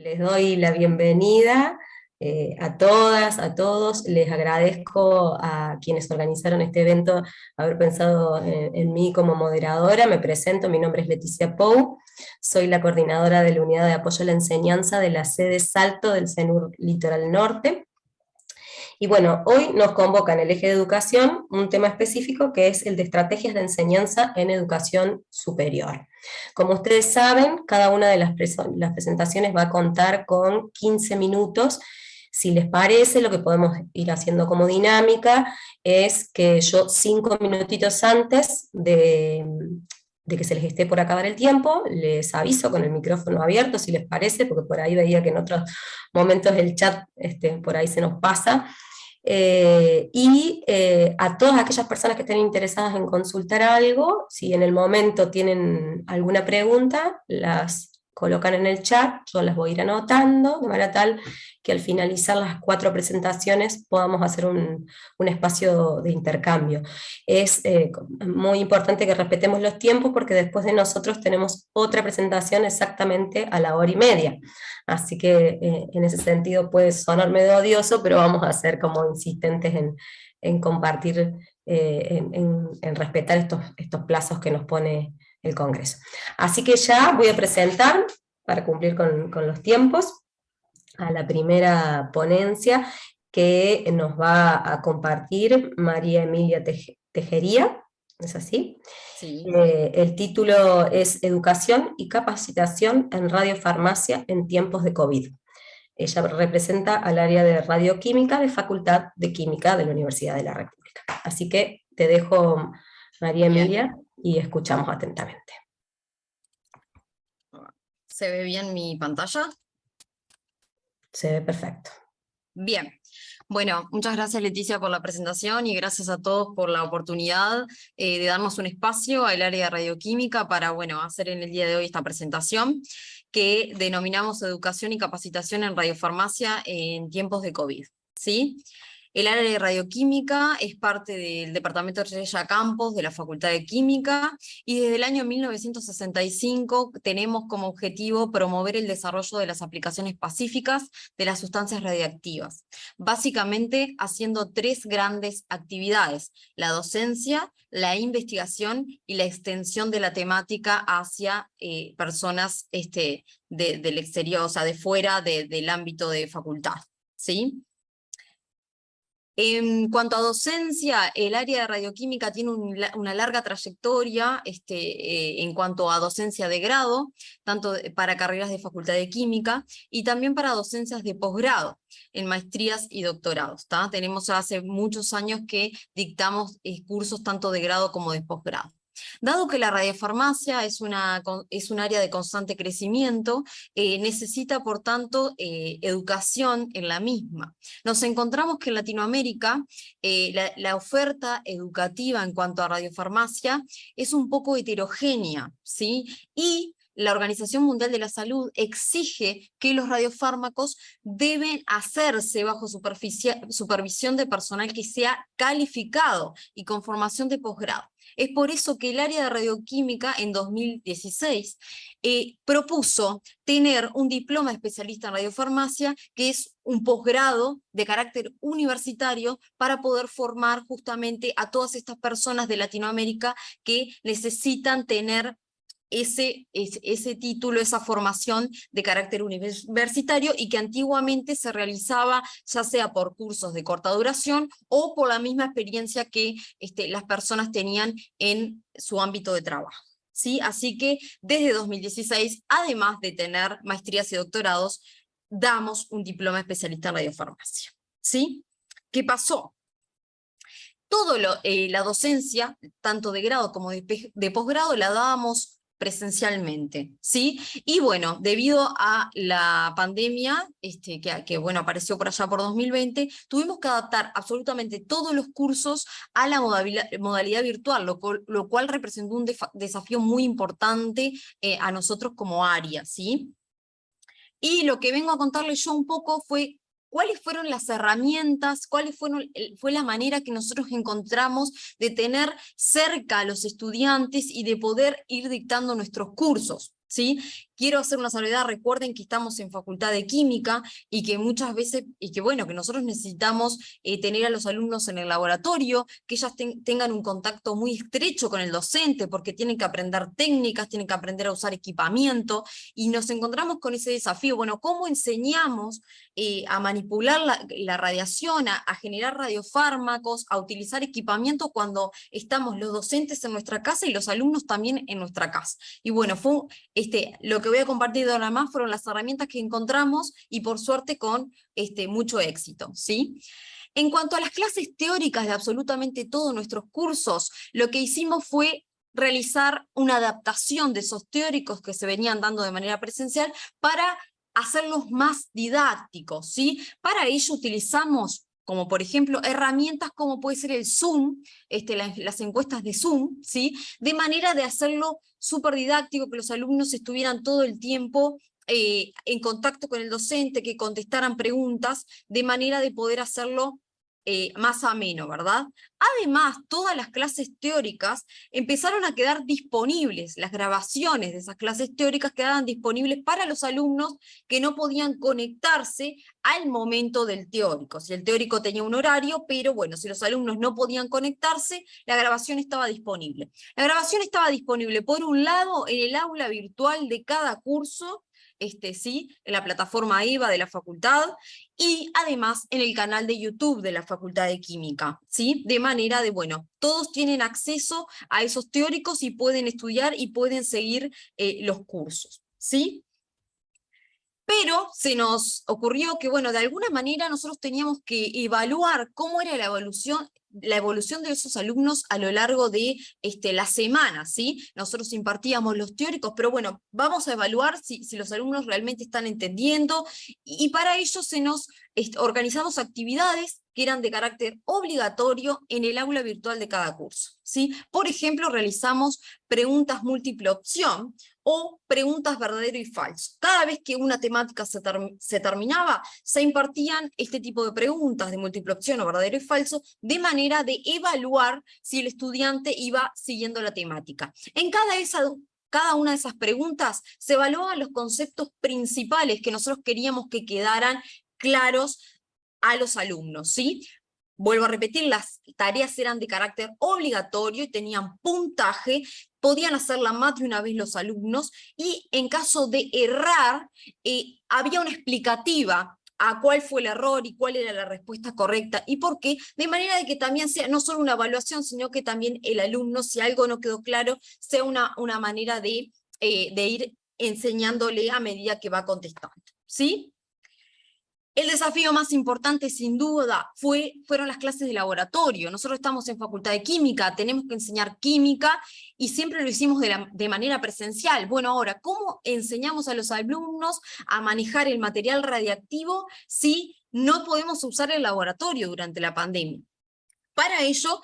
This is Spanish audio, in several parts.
Les doy la bienvenida a todas, a todos. Les agradezco a quienes organizaron este evento haber pensado en mí como moderadora. Me presento, mi nombre es Leticia Pou, soy la coordinadora de la Unidad de Apoyo a la Enseñanza de la sede Salto del CENUR Litoral Norte. Y bueno, hoy nos convoca en el eje de educación un tema específico que es el de estrategias de enseñanza en educación superior. Como ustedes saben, cada una de las presentaciones va a contar con 15 minutos. Si les parece, lo que podemos ir haciendo como dinámica es que yo 5 minutitos antes de que se les esté por acabar el tiempo, les aviso con el micrófono abierto, si les parece, porque por ahí veía que en otros momentos el chat por ahí se nos pasa. A todas aquellas personas que estén interesadas en consultar algo, si en el momento tienen alguna pregunta, las colocan en el chat, yo las voy a ir anotando, de manera tal que al finalizar las 4 presentaciones podamos hacer un espacio de intercambio. Es muy importante que respetemos los tiempos porque después de nosotros tenemos otra presentación exactamente a la 1:30. Así que en ese sentido puede sonar medio odioso, pero vamos a ser como insistentes en compartir, en respetar estos plazos que nos pone el Congreso. Así que ya voy a presentar, para cumplir con los tiempos, a la primera ponencia que nos va a compartir María Emilia Tejería, ¿es así? Sí. El título es Educación y Capacitación en Radiofarmacia en tiempos de COVID. Ella representa al área de radioquímica de Facultad de Química de la Universidad de la República. Así que te dejo, María Bien. Emilia, y escuchamos atentamente. ¿Se ve bien mi pantalla? Se ve perfecto. Bien. Bueno, muchas gracias Leticia por la presentación y gracias a todos por la oportunidad de darnos un espacio al área de radioquímica para, bueno, hacer en el día de hoy esta presentación que denominamos Educación y Capacitación en Radiofarmacia en tiempos de COVID, ¿sí? El área de radioquímica es parte del Departamento de Estrella Campos de la Facultad de Química y desde el año 1965 tenemos como objetivo promover el desarrollo de las aplicaciones pacíficas de las sustancias radiactivas, básicamente haciendo 3 grandes actividades: la docencia, la investigación y la extensión de la temática hacia personas del exterior, o sea, de fuera del ámbito de facultad, ¿sí? En cuanto a docencia, el área de radioquímica tiene una larga trayectoria en cuanto a docencia de grado, tanto para carreras de facultad de química y también para docencias de posgrado, en maestrías y doctorados. Tenemos hace muchos años que dictamos cursos tanto de grado como de posgrado. Dado que la radiofarmacia es un área de constante crecimiento, necesita por tanto educación en la misma. Nos encontramos que en Latinoamérica la oferta educativa en cuanto a radiofarmacia es un poco heterogénea, ¿sí? Y la Organización Mundial de la Salud exige que los radiofármacos deben hacerse bajo supervisión de personal que sea calificado y con formación de posgrado. Es por eso que el área de radioquímica en 2016 propuso tener un diploma de especialista en radiofarmacia, que es un posgrado de carácter universitario para poder formar justamente a todas estas personas de Latinoamérica que necesitan tener ese título, esa formación de carácter universitario y que antiguamente se realizaba ya sea por cursos de corta duración o por la misma experiencia que las personas tenían en su ámbito de trabajo, ¿sí? Así que desde 2016, además de tener maestrías y doctorados, damos un diploma especialista en radiofarmacia, ¿sí? ¿Qué pasó? La docencia, tanto de grado como de posgrado, la dábamos presencialmente, ¿sí? Y bueno, debido a la pandemia, que bueno, apareció por allá por 2020, tuvimos que adaptar absolutamente todos los cursos a la modalidad virtual, lo cual representó un desafío muy importante a nosotros como área, ¿sí? Y lo que vengo a contarles yo un poco fue cuáles fueron las herramientas, fue la manera que nosotros encontramos de tener cerca a los estudiantes y de poder ir dictando nuestros cursos, ¿sí? Quiero hacer una salvedad, recuerden que estamos en Facultad de Química y que muchas veces, y que bueno, que nosotros necesitamos tener a los alumnos en el laboratorio, que ellas tengan un contacto muy estrecho con el docente, porque tienen que aprender técnicas, tienen que aprender a usar equipamiento, y nos encontramos con ese desafío. Bueno, ¿cómo enseñamos a manipular la radiación, a generar radiofármacos, a utilizar equipamiento cuando estamos los docentes en nuestra casa y los alumnos también en nuestra casa? Y bueno, lo que voy a compartir de ahora más fueron las herramientas que encontramos y por suerte con mucho éxito, ¿sí? En cuanto a las clases teóricas de absolutamente todos nuestros cursos, lo que hicimos fue realizar una adaptación de esos teóricos que se venían dando de manera presencial para hacerlos más didácticos, ¿sí? Para ello utilizamos, como por ejemplo, herramientas como puede ser el Zoom, las encuestas de Zoom, ¿sí? De manera de hacerlo súper didáctico, que los alumnos estuvieran todo el tiempo en contacto con el docente, que contestaran preguntas, de manera de poder hacerlo más ameno, ¿verdad? Además, todas las clases teóricas empezaron a quedar disponibles, las grabaciones de esas clases teóricas quedaban disponibles para los alumnos que no podían conectarse al momento del teórico. Si el teórico tenía un horario, pero bueno, si los alumnos no podían conectarse, la grabación estaba disponible. La grabación estaba disponible, por un lado, en el aula virtual de cada curso, ¿sí? En la plataforma EVA de la facultad, y además en el canal de YouTube de la Facultad de Química, ¿sí? De manera de, bueno, todos tienen acceso a esos teóricos y pueden estudiar y pueden seguir los cursos, ¿sí? Pero se nos ocurrió que, bueno, de alguna manera nosotros teníamos que evaluar cómo era la evolución de esos alumnos a lo largo de la semana, ¿sí? Nosotros impartíamos los teóricos, pero bueno, vamos a evaluar si los alumnos realmente están entendiendo, y para ello organizamos actividades que eran de carácter obligatorio en el aula virtual de cada curso, ¿sí? Por ejemplo, realizamos preguntas múltiple opción, o preguntas verdadero y falso. Cada vez que una temática se terminaba, se impartían este tipo de preguntas de múltiple opción o verdadero y falso, de manera de evaluar si el estudiante iba siguiendo la temática. En cada una de esas preguntas se evaluaban los conceptos principales que nosotros queríamos que quedaran claros a los alumnos, ¿sí? Vuelvo a repetir, las tareas eran de carácter obligatorio y tenían puntaje, podían hacerla más de una vez los alumnos, y en caso de errar, había una explicativa a cuál fue el error y cuál era la respuesta correcta y por qué, de manera de que también sea no solo una evaluación, sino que también el alumno, si algo no quedó claro, sea una manera de ir enseñándole a medida que va contestando, ¿sí? El desafío más importante, sin duda, fueron las clases de laboratorio. Nosotros estamos en Facultad de Química, tenemos que enseñar química, y siempre lo hicimos de manera presencial. Bueno, ahora, ¿cómo enseñamos a los alumnos a manejar el material radiactivo si no podemos usar el laboratorio durante la pandemia? Para ello,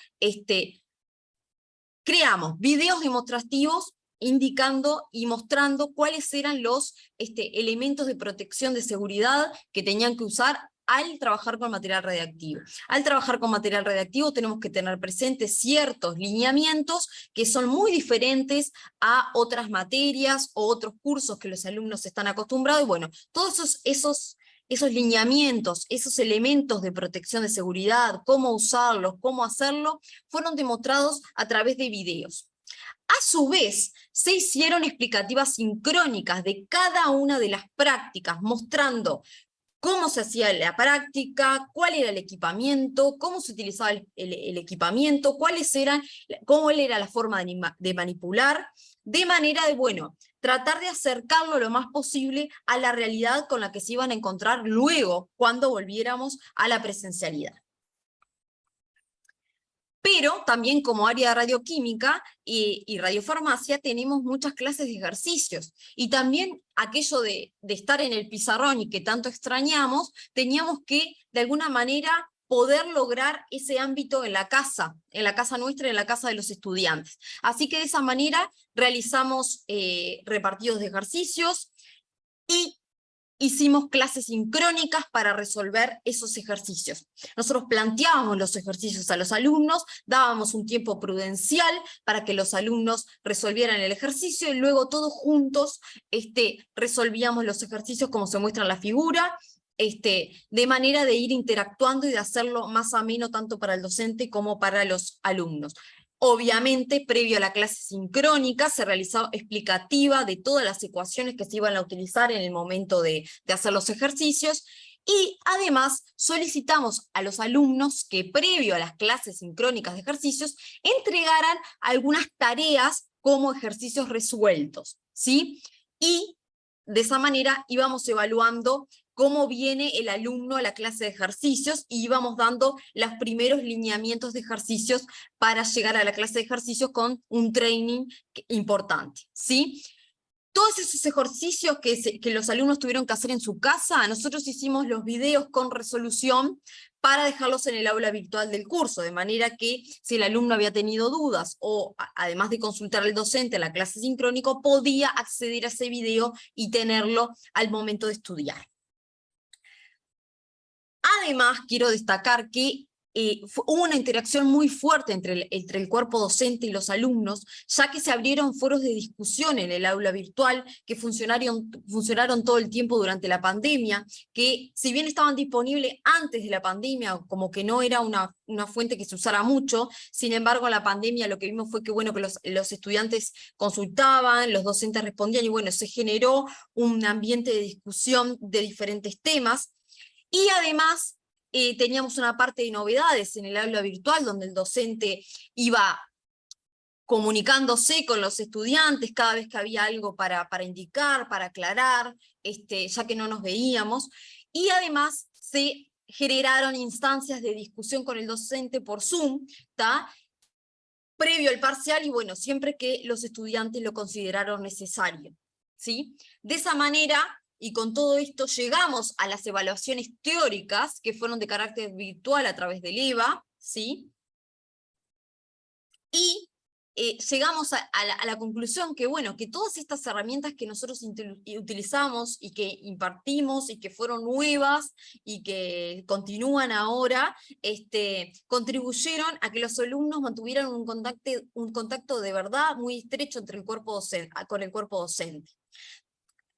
creamos videos demostrativos indicando y mostrando cuáles eran los elementos de protección de seguridad que tenían que usar al trabajar con material radiactivo. Al trabajar con material radiactivo tenemos que tener presentes ciertos lineamientos que son muy diferentes a otras materias o otros cursos que los alumnos están acostumbrados, y bueno, todos esos lineamientos, esos elementos de protección de seguridad, cómo usarlos, cómo hacerlo, fueron demostrados a través de videos. A su vez, se hicieron explicativas sincrónicas de cada una de las prácticas, mostrando cómo se hacía la práctica, cuál era el equipamiento, cómo se utilizaba el equipamiento, cómo era la forma de manipular, de manera de, bueno, tratar de acercarlo lo más posible a la realidad con la que se iban a encontrar luego, cuando volviéramos a la presencialidad. Pero también, como área de radioquímica y radiofarmacia, tenemos muchas clases de ejercicios, y también aquello de estar en el pizarrón y que tanto extrañamos, teníamos que de alguna manera poder lograr ese ámbito en la casa nuestra, en la casa de los estudiantes. Así que de esa manera realizamos repartidos de ejercicios, y hicimos clases sincrónicas para resolver esos ejercicios. Nosotros planteábamos los ejercicios a los alumnos, dábamos un tiempo prudencial para que los alumnos resolvieran el ejercicio, y luego todos juntos resolvíamos los ejercicios como se muestra en la figura, de manera de ir interactuando y de hacerlo más ameno tanto para el docente como para los alumnos. Obviamente, previo a la clase sincrónica, se realizaba explicativa de todas las ecuaciones que se iban a utilizar en el momento de hacer los ejercicios, y además solicitamos a los alumnos que previo a las clases sincrónicas de ejercicios entregaran algunas tareas como ejercicios resueltos, ¿sí? Y de esa manera íbamos evaluando cómo viene el alumno a la clase de ejercicios, y íbamos dando los primeros lineamientos de ejercicios para llegar a la clase de ejercicios con un training importante, ¿sí? Todos esos ejercicios que los alumnos tuvieron que hacer en su casa, nosotros hicimos los videos con resolución para dejarlos en el aula virtual del curso, de manera que si el alumno había tenido dudas, o además de consultar al docente en la clase sincrónica, podía acceder a ese video y tenerlo al momento de estudiar. Además, quiero destacar que hubo una interacción muy fuerte entre el cuerpo docente y los alumnos, ya que se abrieron foros de discusión en el aula virtual que funcionaron todo el tiempo durante la pandemia, que si bien estaban disponibles antes de la pandemia, como que no era una fuente que se usara mucho, sin embargo en la pandemia lo que vimos fue que, bueno, que los estudiantes consultaban, los docentes respondían, y bueno, se generó un ambiente de discusión de diferentes temas. Y además teníamos una parte de novedades en el aula virtual, donde el docente iba comunicándose con los estudiantes cada vez que había algo para indicar, para aclarar, ya que no nos veíamos, y además se generaron instancias de discusión con el docente por Zoom, previo al parcial, y bueno, siempre que los estudiantes lo consideraron necesario, ¿sí? De esa manera, y con todo esto, llegamos a las evaluaciones teóricas, que fueron de carácter virtual a través del EVA, ¿sí? Y llegamos a la conclusión que, bueno, que todas estas herramientas que nosotros utilizamos y que impartimos y que fueron nuevas y que continúan ahora, contribuyeron a que los alumnos mantuvieran un contacto de verdad muy estrecho entre el cuerpo docente, con el cuerpo docente.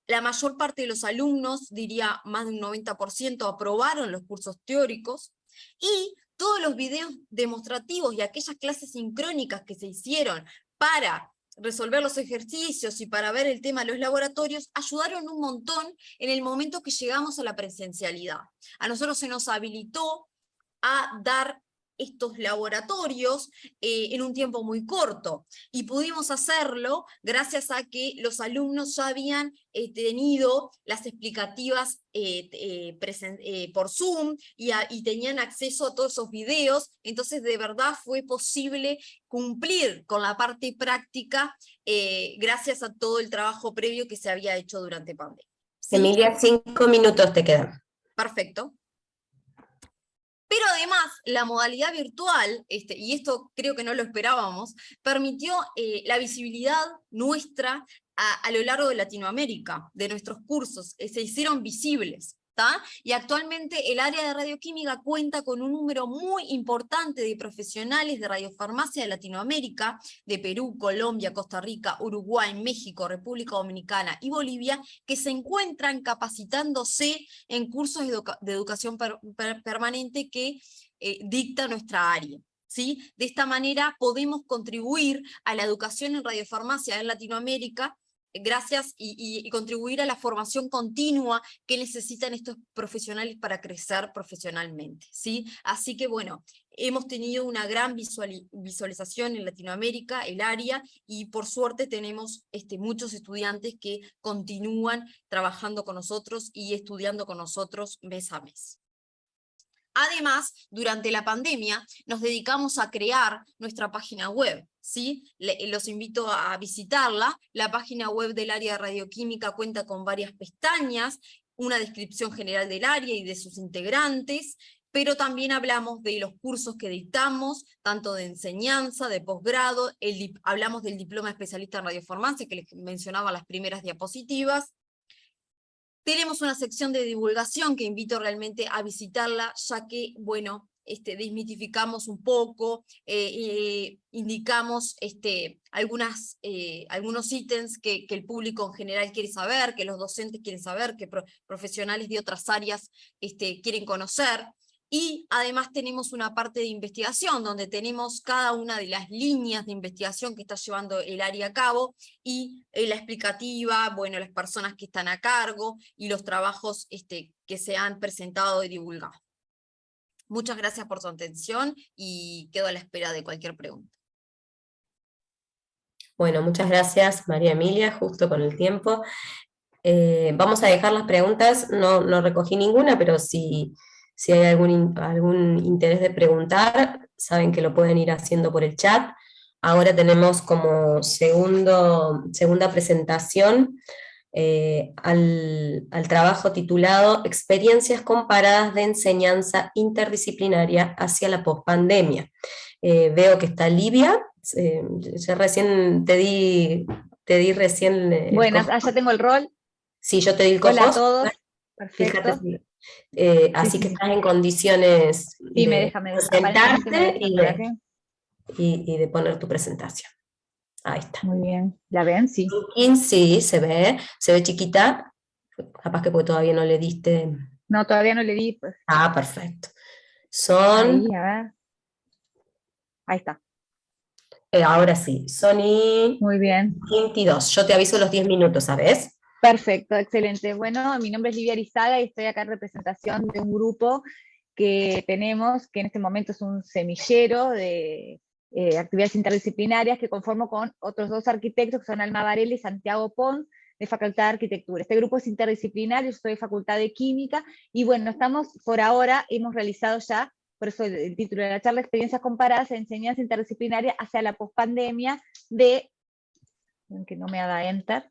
La mayor parte de los alumnos, diría más de un 90%, aprobaron los cursos teóricos, y todos los videos demostrativos y aquellas clases sincrónicas que se hicieron para resolver los ejercicios y para ver el tema de los laboratorios, ayudaron un montón en el momento que llegamos a la presencialidad. A nosotros se nos habilitó a dar estos laboratorios en un tiempo muy corto, y pudimos hacerlo gracias a que los alumnos ya habían tenido las explicativas por Zoom, y tenían acceso a todos esos videos. Entonces de verdad fue posible cumplir con la parte práctica gracias a todo el trabajo previo que se había hecho durante pandemia. ¿Sí? Emilia, 5 minutos te quedan. Perfecto. Pero además, la modalidad virtual, y esto creo que no lo esperábamos, permitió la visibilidad nuestra a lo largo de Latinoamérica, de nuestros cursos, se hicieron visibles. Y actualmente el área de radioquímica cuenta con un número muy importante de profesionales de radiofarmacia de Latinoamérica, de Perú, Colombia, Costa Rica, Uruguay, México, República Dominicana y Bolivia, que se encuentran capacitándose en cursos de educación permanente que dicta nuestra área. ¿Sí? De esta manera podemos contribuir a la educación en radiofarmacia en Latinoamérica, gracias, y contribuir a la formación continua que necesitan estos profesionales para crecer profesionalmente, ¿sí? Así que bueno, hemos tenido una gran visualización en Latinoamérica, el área, y por suerte tenemos muchos estudiantes que continúan trabajando con nosotros y estudiando con nosotros mes a mes. Además, durante la pandemia nos dedicamos a crear nuestra página web, ¿sí? Los invito a visitarla. La página web del área de radioquímica cuenta con varias pestañas, una descripción general del área y de sus integrantes, pero también hablamos de los cursos que dictamos, tanto de enseñanza, de posgrado, hablamos del diploma especialista en radiofarmacia, que les mencionaba en las primeras diapositivas, Tenemos una sección de divulgación que invito realmente a visitarla, ya que, bueno, desmitificamos un poco, indicamos algunos ítems que el público en general quiere saber, que los docentes quieren saber, que profesionales de otras áreas quieren conocer. Y además tenemos una parte de investigación, donde tenemos cada una de las líneas de investigación que está llevando el área a cabo, y la explicativa, bueno, las personas que están a cargo, y los trabajos que se han presentado y divulgado. Muchas gracias por su atención, y quedo a la espera de cualquier pregunta. Bueno, muchas gracias María Emilia, justo con el tiempo. Vamos a dejar las preguntas, no recogí ninguna, pero si hay algún interés de preguntar, saben que lo pueden ir haciendo por el chat. Ahora tenemos como segunda presentación al trabajo titulado Experiencias comparadas de enseñanza interdisciplinaria hacia la pospandemia. Veo que está Livia, yo recién te di recién Buenas, ya tengo el rol. Sí, yo te di el Hola a cohost. todos. Fíjate, Perfecto. así que Sí. estás en condiciones Sí, me de deja. Aparentemente me sentarte deja por aquí. y de poner tu presentación. Ahí está. Muy bien. ¿La ven? Sí. Sí, se ve chiquita, capaz que porque todavía no le diste. No, todavía no le di. Pues. Ah, perfecto. Son, Ahí, a ver. Ahí está. ahora sí, Sony Muy bien. 22. Yo te aviso los 10 minutos, ¿sabes? Perfecto, excelente. Bueno, mi nombre es Livia Arizaga y estoy acá en representación de un grupo que tenemos, que en este momento es un semillero de actividades interdisciplinarias que conformo con otros dos arquitectos, que son Alma Varela y Santiago Pons, de Facultad de Arquitectura. Este grupo es interdisciplinario, yo soy de Facultad de Química, y bueno, por ahora, hemos realizado ya, por eso el título de la charla, experiencias comparadas en enseñanza interdisciplinaria hacia la pospandemia que no me haga enter,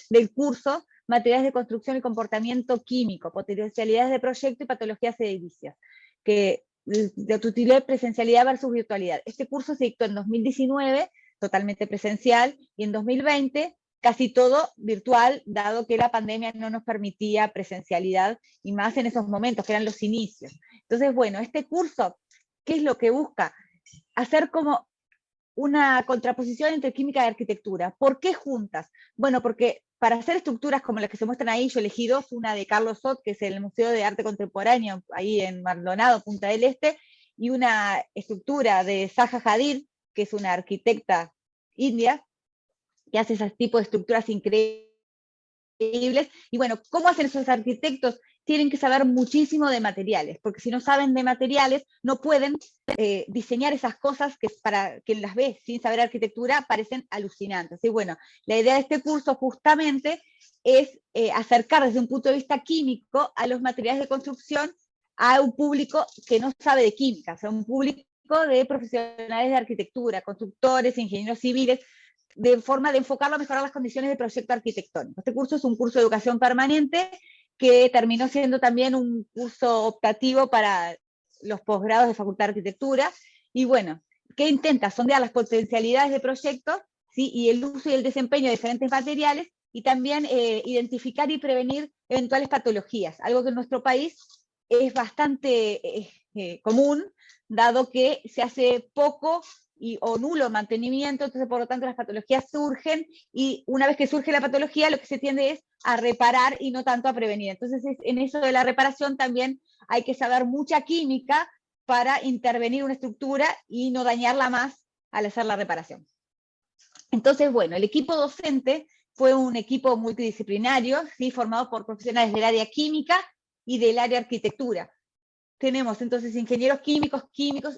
del curso Materiales de Construcción y Comportamiento Químico, Potencialidades de Proyecto y Patologías Edilicias, que de utilidad presencialidad versus virtualidad. Este curso se dictó en 2019, totalmente presencial, y en 2020 casi todo virtual, dado que la pandemia no nos permitía presencialidad, y más en esos momentos, que eran los inicios. Entonces, bueno, este curso, ¿qué es lo que busca? Hacer como una contraposición entre química y arquitectura. ¿Por qué juntas? Bueno, porque para hacer estructuras como las que se muestran ahí, yo elegí dos, una de Carlos Sot, que es el Museo de Arte Contemporáneo, ahí en Maldonado, Punta del Este, y una estructura de Zaha Hadid, que es una arquitecta india, que hace ese tipo de estructuras increíbles. Y bueno, ¿cómo hacen esos arquitectos? Tienen que saber muchísimo de materiales, porque si no saben de materiales, no pueden diseñar esas cosas que para quien las ve sin saber arquitectura parecen alucinantes. Y bueno, la idea de este curso justamente es acercar desde un punto de vista químico a los materiales de construcción a un público que no sabe de química, o sea, un público de profesionales de arquitectura, constructores, ingenieros civiles, de forma de enfocarlo a mejorar las condiciones de proyecto arquitectónico. Este curso es un curso de educación permanente que terminó siendo también un curso optativo para los posgrados de Facultad de Arquitectura, y bueno, ¿qué intenta? Sondear las potencialidades de proyectos, ¿sí? Y el uso y el desempeño de diferentes materiales, y también identificar y prevenir eventuales patologías, algo que en nuestro país es bastante común, dado que se hace poco o nulo mantenimiento, entonces por lo tanto las patologías surgen, y una vez que surge la patología lo que se tiende es a reparar y no tanto a prevenir. Entonces en eso de la reparación también hay que saber mucha química para intervenir una estructura y no dañarla más al hacer la reparación. Entonces, bueno, el equipo docente fue un equipo multidisciplinario, ¿sí? Formado por profesionales del área química y del área arquitectura. Tenemos entonces ingenieros químicos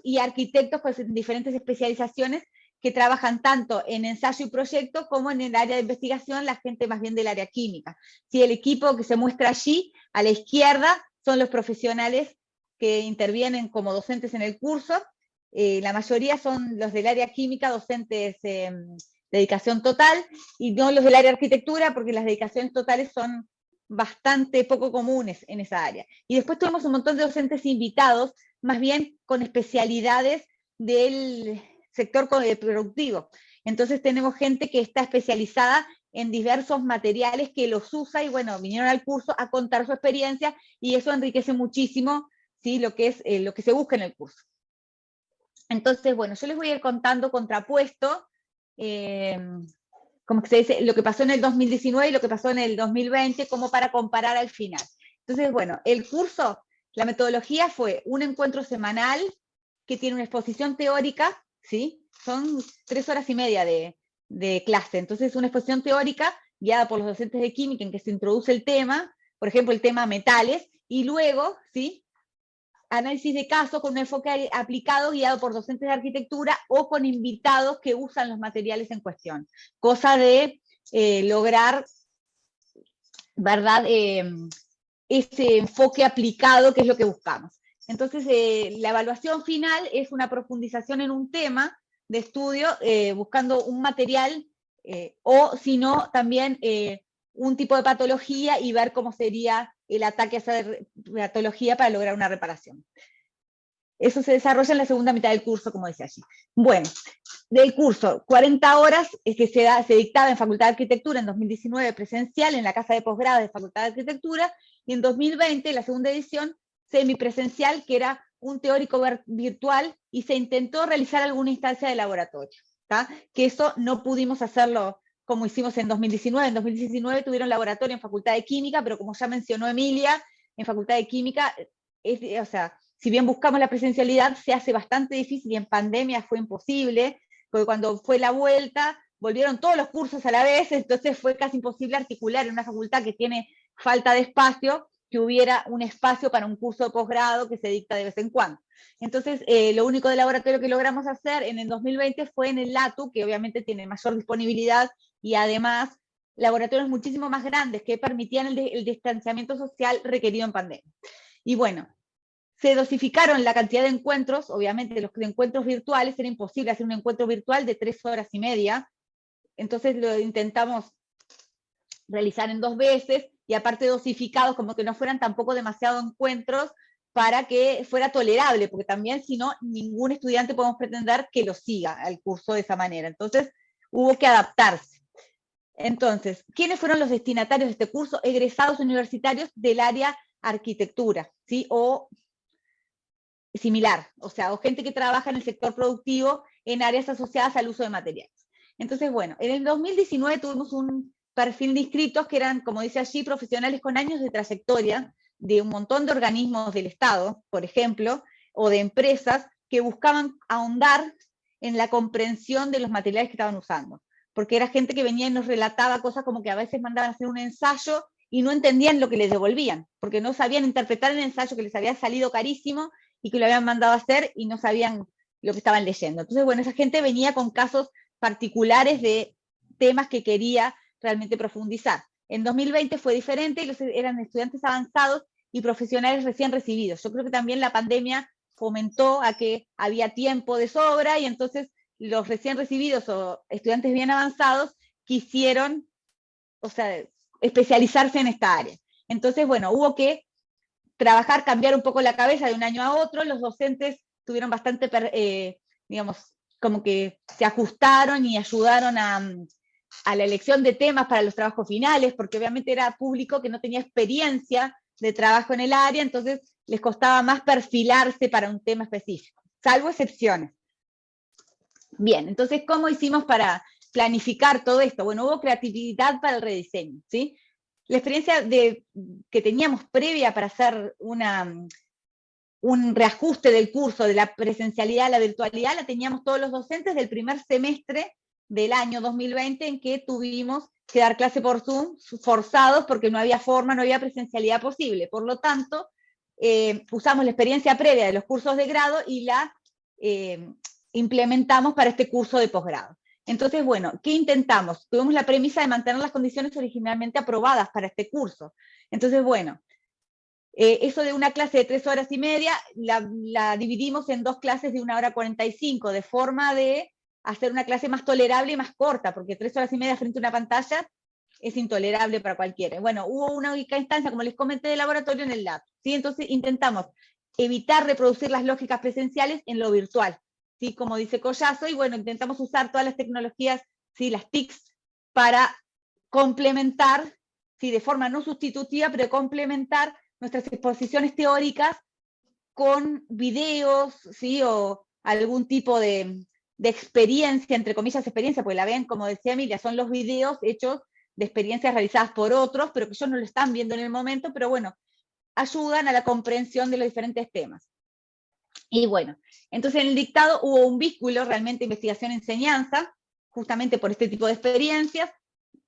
y arquitectos con diferentes especializaciones que trabajan tanto en ensayo y proyecto como en el área de investigación, la gente más bien del área química. Sí, el equipo que se muestra allí, a la izquierda, son los profesionales que intervienen como docentes en el curso. La mayoría son los del área química, docentes dedicación total, y no los del área arquitectura, porque las dedicaciones totales son bastante poco comunes en esa área. Y después tuvimos un montón de docentes invitados, más bien con especialidades del sector productivo. Entonces tenemos gente que está especializada en diversos materiales que los usa, y bueno, vinieron al curso a contar su experiencia, y eso enriquece muchísimo, ¿sí?, lo que se busca en el curso. Entonces, bueno, yo les voy a ir contando contrapuesto, como que se dice, lo que pasó en el 2019 y lo que pasó en el 2020, como para comparar al final. Entonces, bueno, el curso, la metodología fue un encuentro semanal que tiene una exposición teórica, ¿sí? Son 3 horas y media de clase. Entonces, una exposición teórica guiada por los docentes de química en que se introduce el tema, por ejemplo, el tema metales, y luego, ¿sí?, análisis de caso con un enfoque aplicado guiado por docentes de arquitectura o con invitados que usan los materiales en cuestión. Cosa de lograr, ¿verdad?, ese enfoque aplicado que es lo que buscamos. Entonces, la evaluación final es una profundización en un tema de estudio, buscando un material, o si no, también un tipo de patología, y ver cómo sería el ataque a esa patología para lograr una reparación. Eso se desarrolla en la segunda mitad del curso, como decía allí. Bueno, del curso, 40 horas que se dictaba en Facultad de Arquitectura en 2019 presencial en la Casa de Posgrado de Facultad de Arquitectura, y en 2020, la segunda edición, semipresencial, que era un teórico virtual, y se intentó realizar alguna instancia de laboratorio, ¿tá? Que eso no pudimos hacerlo como hicimos en 2019. En 2019 tuvieron laboratorio en Facultad de Química, pero como ya mencionó Emilia, en Facultad de Química, o sea, si bien buscamos la presencialidad, se hace bastante difícil, y en pandemia fue imposible, porque cuando fue la vuelta, volvieron todos los cursos a la vez, entonces fue casi imposible articular en una facultad que tiene falta de espacio, que hubiera un espacio para un curso de posgrado que se dicta de vez en cuando. Entonces, lo único de laboratorio que logramos hacer en el 2020 fue en el LATU, que obviamente tiene mayor disponibilidad, y además laboratorios muchísimo más grandes que permitían el distanciamiento social requerido en pandemia. Y bueno, se dosificaron la cantidad de encuentros. Obviamente los encuentros virtuales, era imposible hacer un encuentro virtual de 3 horas y media, entonces lo intentamos realizar en 2 veces, y aparte dosificados, como que no fueran tampoco demasiados encuentros, para que fuera tolerable, porque también si no, ningún estudiante podemos pretender que lo siga el curso de esa manera. Entonces hubo que adaptarse. Entonces, ¿quiénes fueron los destinatarios de este curso? Egresados universitarios del área arquitectura, ¿sí?, o similar, o sea, o gente que trabaja en el sector productivo en áreas asociadas al uso de materiales. Entonces, bueno, en el 2019 tuvimos un perfil de inscritos que eran, como dice allí, profesionales con años de trayectoria de un montón de organismos del Estado, por ejemplo, o de empresas que buscaban ahondar en la comprensión de los materiales que estaban usando, porque era gente que venía y nos relataba cosas como que a veces mandaban a hacer un ensayo y no entendían lo que les devolvían, porque no sabían interpretar el ensayo que les había salido carísimo y que lo habían mandado a hacer y no sabían lo que estaban leyendo. Entonces, bueno, esa gente venía con casos particulares de temas que quería realmente profundizar. En 2020 fue diferente, y eran estudiantes avanzados y profesionales recién recibidos. Yo creo que también la pandemia fomentó a que había tiempo de sobra, y entonces los recién recibidos o estudiantes bien avanzados quisieron, o sea, especializarse en esta área. Entonces, bueno, hubo que trabajar, cambiar un poco la cabeza de un año a otro. Los docentes tuvieron bastante, digamos, como que se ajustaron y ayudaron a la elección de temas para los trabajos finales, porque obviamente era público que no tenía experiencia de trabajo en el área, entonces les costaba más perfilarse para un tema específico, salvo excepciones. Bien, entonces, ¿cómo hicimos para planificar todo esto? Bueno, hubo creatividad para el rediseño, ¿sí? La experiencia que teníamos previa para hacer un reajuste del curso de la presencialidad a la virtualidad la teníamos todos los docentes del primer semestre del año 2020, en que tuvimos que dar clase por Zoom, forzados, porque no había forma, no había presencialidad posible. Por lo tanto, usamos la experiencia previa de los cursos de grado y la implementamos para este curso de posgrado. Entonces, bueno, ¿qué intentamos? Tuvimos la premisa de mantener las condiciones originalmente aprobadas para este curso. Entonces, bueno, eso de una clase de 3 horas y media, la dividimos en 2 clases de 1 hora 45, de forma de hacer una clase más tolerable y más corta, porque 3 horas y media frente a una pantalla es intolerable para cualquiera. Bueno, hubo una única instancia, como les comenté, de laboratorio en el lab, ¿sí? Entonces intentamos evitar reproducir las lógicas presenciales en lo virtual, ¿sí? Como dice Collazo, y bueno, intentamos usar todas las tecnologías, ¿sí?, las TICs, para complementar, ¿sí? De forma no sustitutiva, pero complementar nuestras exposiciones teóricas con videos, ¿sí? O algún tipo de experiencia, entre comillas experiencia, porque la ven, como decía Emilia, son los videos hechos de experiencias realizadas por otros, pero que ellos no lo están viendo en el momento, pero bueno, ayudan a la comprensión de los diferentes temas. Y bueno, entonces en el dictado hubo un vínculo realmente investigación-enseñanza, justamente por este tipo de experiencias.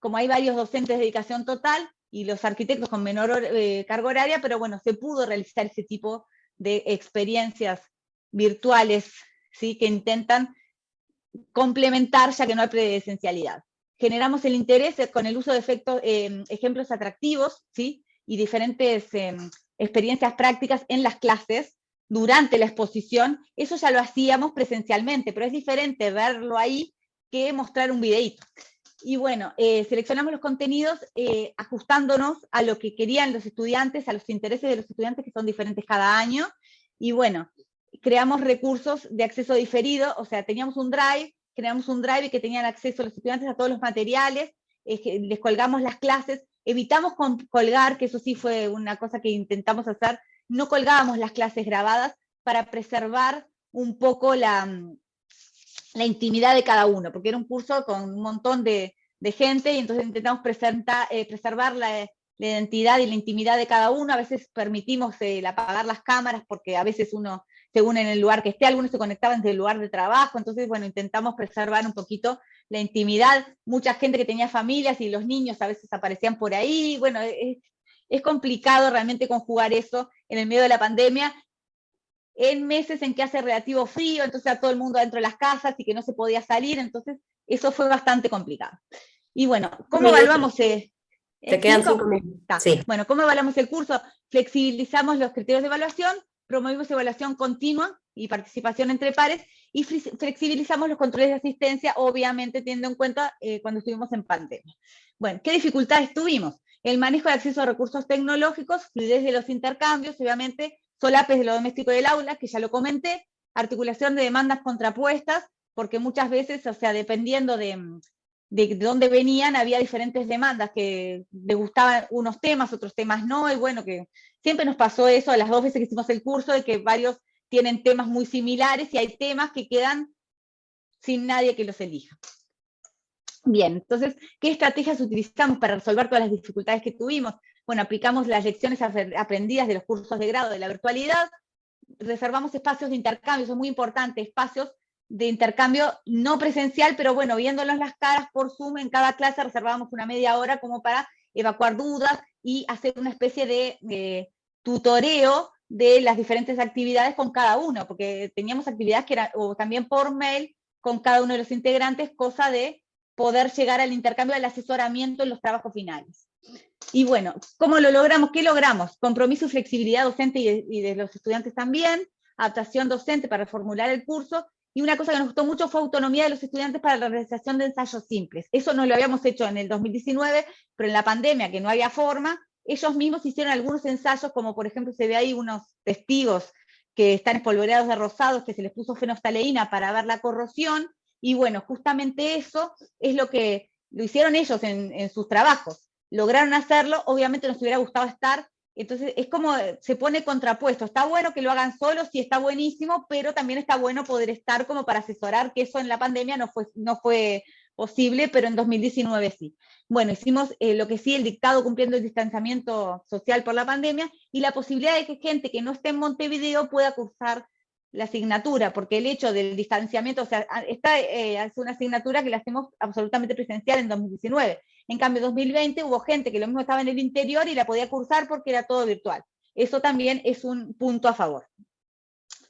Como hay varios docentes de dedicación total y los arquitectos con menor carga horaria, pero bueno, se pudo realizar ese tipo de experiencias virtuales, ¿sí? Que intentan complementar ya que no hay presencialidad. Generamos el interés con el uso de ejemplos atractivos, ¿sí? Y diferentes experiencias prácticas en las clases durante la exposición. Eso ya lo hacíamos presencialmente, pero es diferente verlo ahí que mostrar un videíto. Y bueno, seleccionamos los contenidos ajustándonos a lo que querían los estudiantes, a los intereses de los estudiantes, que son diferentes cada año. Y bueno, creamos recursos de acceso diferido, o sea, teníamos un drive, creamos un drive que tenían acceso los estudiantes a todos los materiales, les colgamos las clases, evitamos colgar, que eso sí fue una cosa que intentamos hacer, no colgábamos las clases grabadas para preservar un poco la intimidad de cada uno, porque era un curso con un montón de gente, y entonces intentamos preservar la identidad y la intimidad de cada uno. A veces permitimos apagar las cámaras, porque a veces uno, según en el lugar que esté, algunos se conectaban desde el lugar de trabajo, entonces bueno, intentamos preservar un poquito la intimidad. Mucha gente que tenía familias y los niños a veces aparecían por ahí, bueno, es complicado realmente conjugar eso en el medio de la pandemia, en meses en que hace relativo frío, entonces a todo el mundo dentro de las casas y que no se podía salir, entonces eso fue bastante complicado. Y bueno, ¿cómo evaluamos? Te quedan 5 minutos. Sí. Bueno, ¿cómo evaluamos el curso? Flexibilizamos los criterios de evaluación, promovimos evaluación continua y participación entre pares, y flexibilizamos los controles de asistencia, obviamente teniendo en cuenta cuando estuvimos en pandemia. Bueno, ¿qué dificultades tuvimos? El manejo de acceso a recursos tecnológicos, fluidez de los intercambios, obviamente, solapes de lo doméstico del aula, que ya lo comenté, articulación de demandas contrapuestas, porque muchas veces, o sea, dependiendo de dónde venían, había diferentes demandas, que les gustaban unos temas, otros temas no, y bueno, que siempre nos pasó eso, a las 2 veces que hicimos el curso, de que varios tienen temas muy similares, y hay temas que quedan sin nadie que los elija. Bien, entonces, ¿qué estrategias utilizamos para resolver todas las dificultades que tuvimos? Bueno, aplicamos las lecciones aprendidas de los cursos de grado de la virtualidad, reservamos espacios de intercambio, eso es muy importante, espacios de intercambio no presencial, pero bueno, viéndonos las caras por Zoom, en cada clase reservábamos una media hora como para evacuar dudas y hacer una especie de tutoreo de las diferentes actividades con cada uno, porque teníamos actividades que eran, o también por mail, con cada uno de los integrantes, cosa de poder llegar al intercambio del asesoramiento en los trabajos finales. Y bueno, ¿cómo lo logramos? ¿Qué logramos? Compromiso y flexibilidad docente y de los estudiantes también, adaptación docente para reformular el curso, y una cosa que nos gustó mucho fue autonomía de los estudiantes para la realización de ensayos simples. Eso no lo habíamos hecho en el 2019, pero en la pandemia, que no había forma, ellos mismos hicieron algunos ensayos, como por ejemplo se ve ahí unos testigos que están espolvoreados de rosados, que se les puso fenoftaleína para ver la corrosión, y bueno, justamente eso es lo que lo hicieron ellos en sus trabajos. Lograron hacerlo, obviamente nos hubiera gustado estar, entonces es como se pone contrapuesto, está bueno que lo hagan solos, sí está buenísimo, pero también está bueno poder estar como para asesorar, que eso en la pandemia no fue posible, pero en 2019 sí. Bueno, hicimos lo que sí, el dictado cumpliendo el distanciamiento social por la pandemia, y la posibilidad de que gente que no esté en Montevideo pueda cursar la asignatura, porque el hecho del distanciamiento, o sea, es una asignatura que la hacemos absolutamente presencial en 2019. En cambio, en 2020 hubo gente que lo mismo estaba en el interior y la podía cursar porque era todo virtual. Eso también es un punto a favor.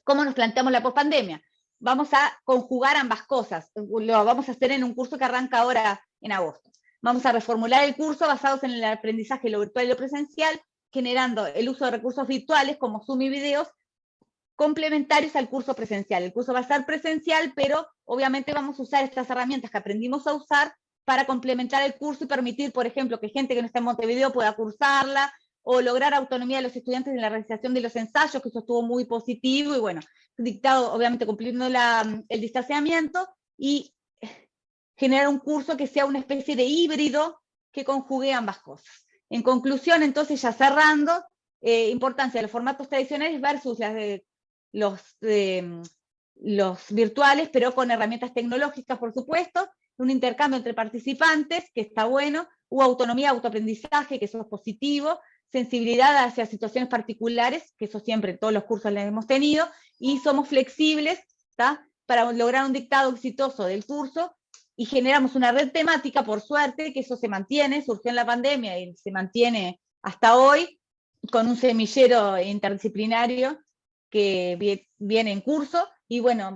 ¿Cómo nos planteamos la pospandemia? Vamos a conjugar ambas cosas. Lo vamos a hacer en un curso que arranca ahora en agosto. Vamos a reformular el curso basados en el aprendizaje de lo virtual y lo presencial, generando el uso de recursos virtuales como Zoom y videos, complementarios al curso presencial. El curso va a ser presencial, pero obviamente vamos a usar estas herramientas que aprendimos a usar para complementar el curso y permitir, por ejemplo, que gente que no está en Montevideo pueda cursarla, o lograr autonomía de los estudiantes en la realización de los ensayos, que eso estuvo muy positivo, y bueno, dictado, obviamente, cumpliendo el distanciamiento, y generar un curso que sea una especie de híbrido que conjugue ambas cosas. En conclusión, entonces, ya cerrando, importancia de los formatos tradicionales versus los virtuales, pero con herramientas tecnológicas, por supuesto, un intercambio entre participantes, que está bueno, hubo autonomía, autoaprendizaje, que eso es positivo, sensibilidad hacia situaciones particulares, que eso siempre en todos los cursos las hemos tenido, y somos flexibles, ¿tá?, para lograr un dictado exitoso del curso, y generamos una red temática, por suerte, que eso se mantiene, surgió en la pandemia y se mantiene hasta hoy, con un semillero interdisciplinario que viene en curso, y bueno,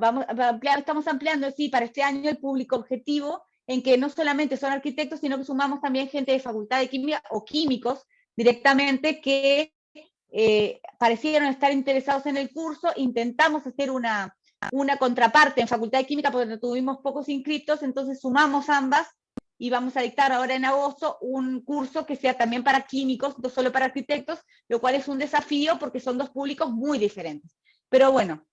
estamos ampliando sí, para este año el público objetivo, en que no solamente son arquitectos, sino que sumamos también gente de facultad de química o químicos directamente que parecieron estar interesados en el curso. Intentamos hacer una contraparte en facultad de química porque tuvimos pocos inscritos, entonces sumamos ambas y vamos a dictar ahora en agosto un curso que sea también para químicos, no solo para arquitectos, lo cual es un desafío porque son dos públicos muy diferentes. Pero bueno,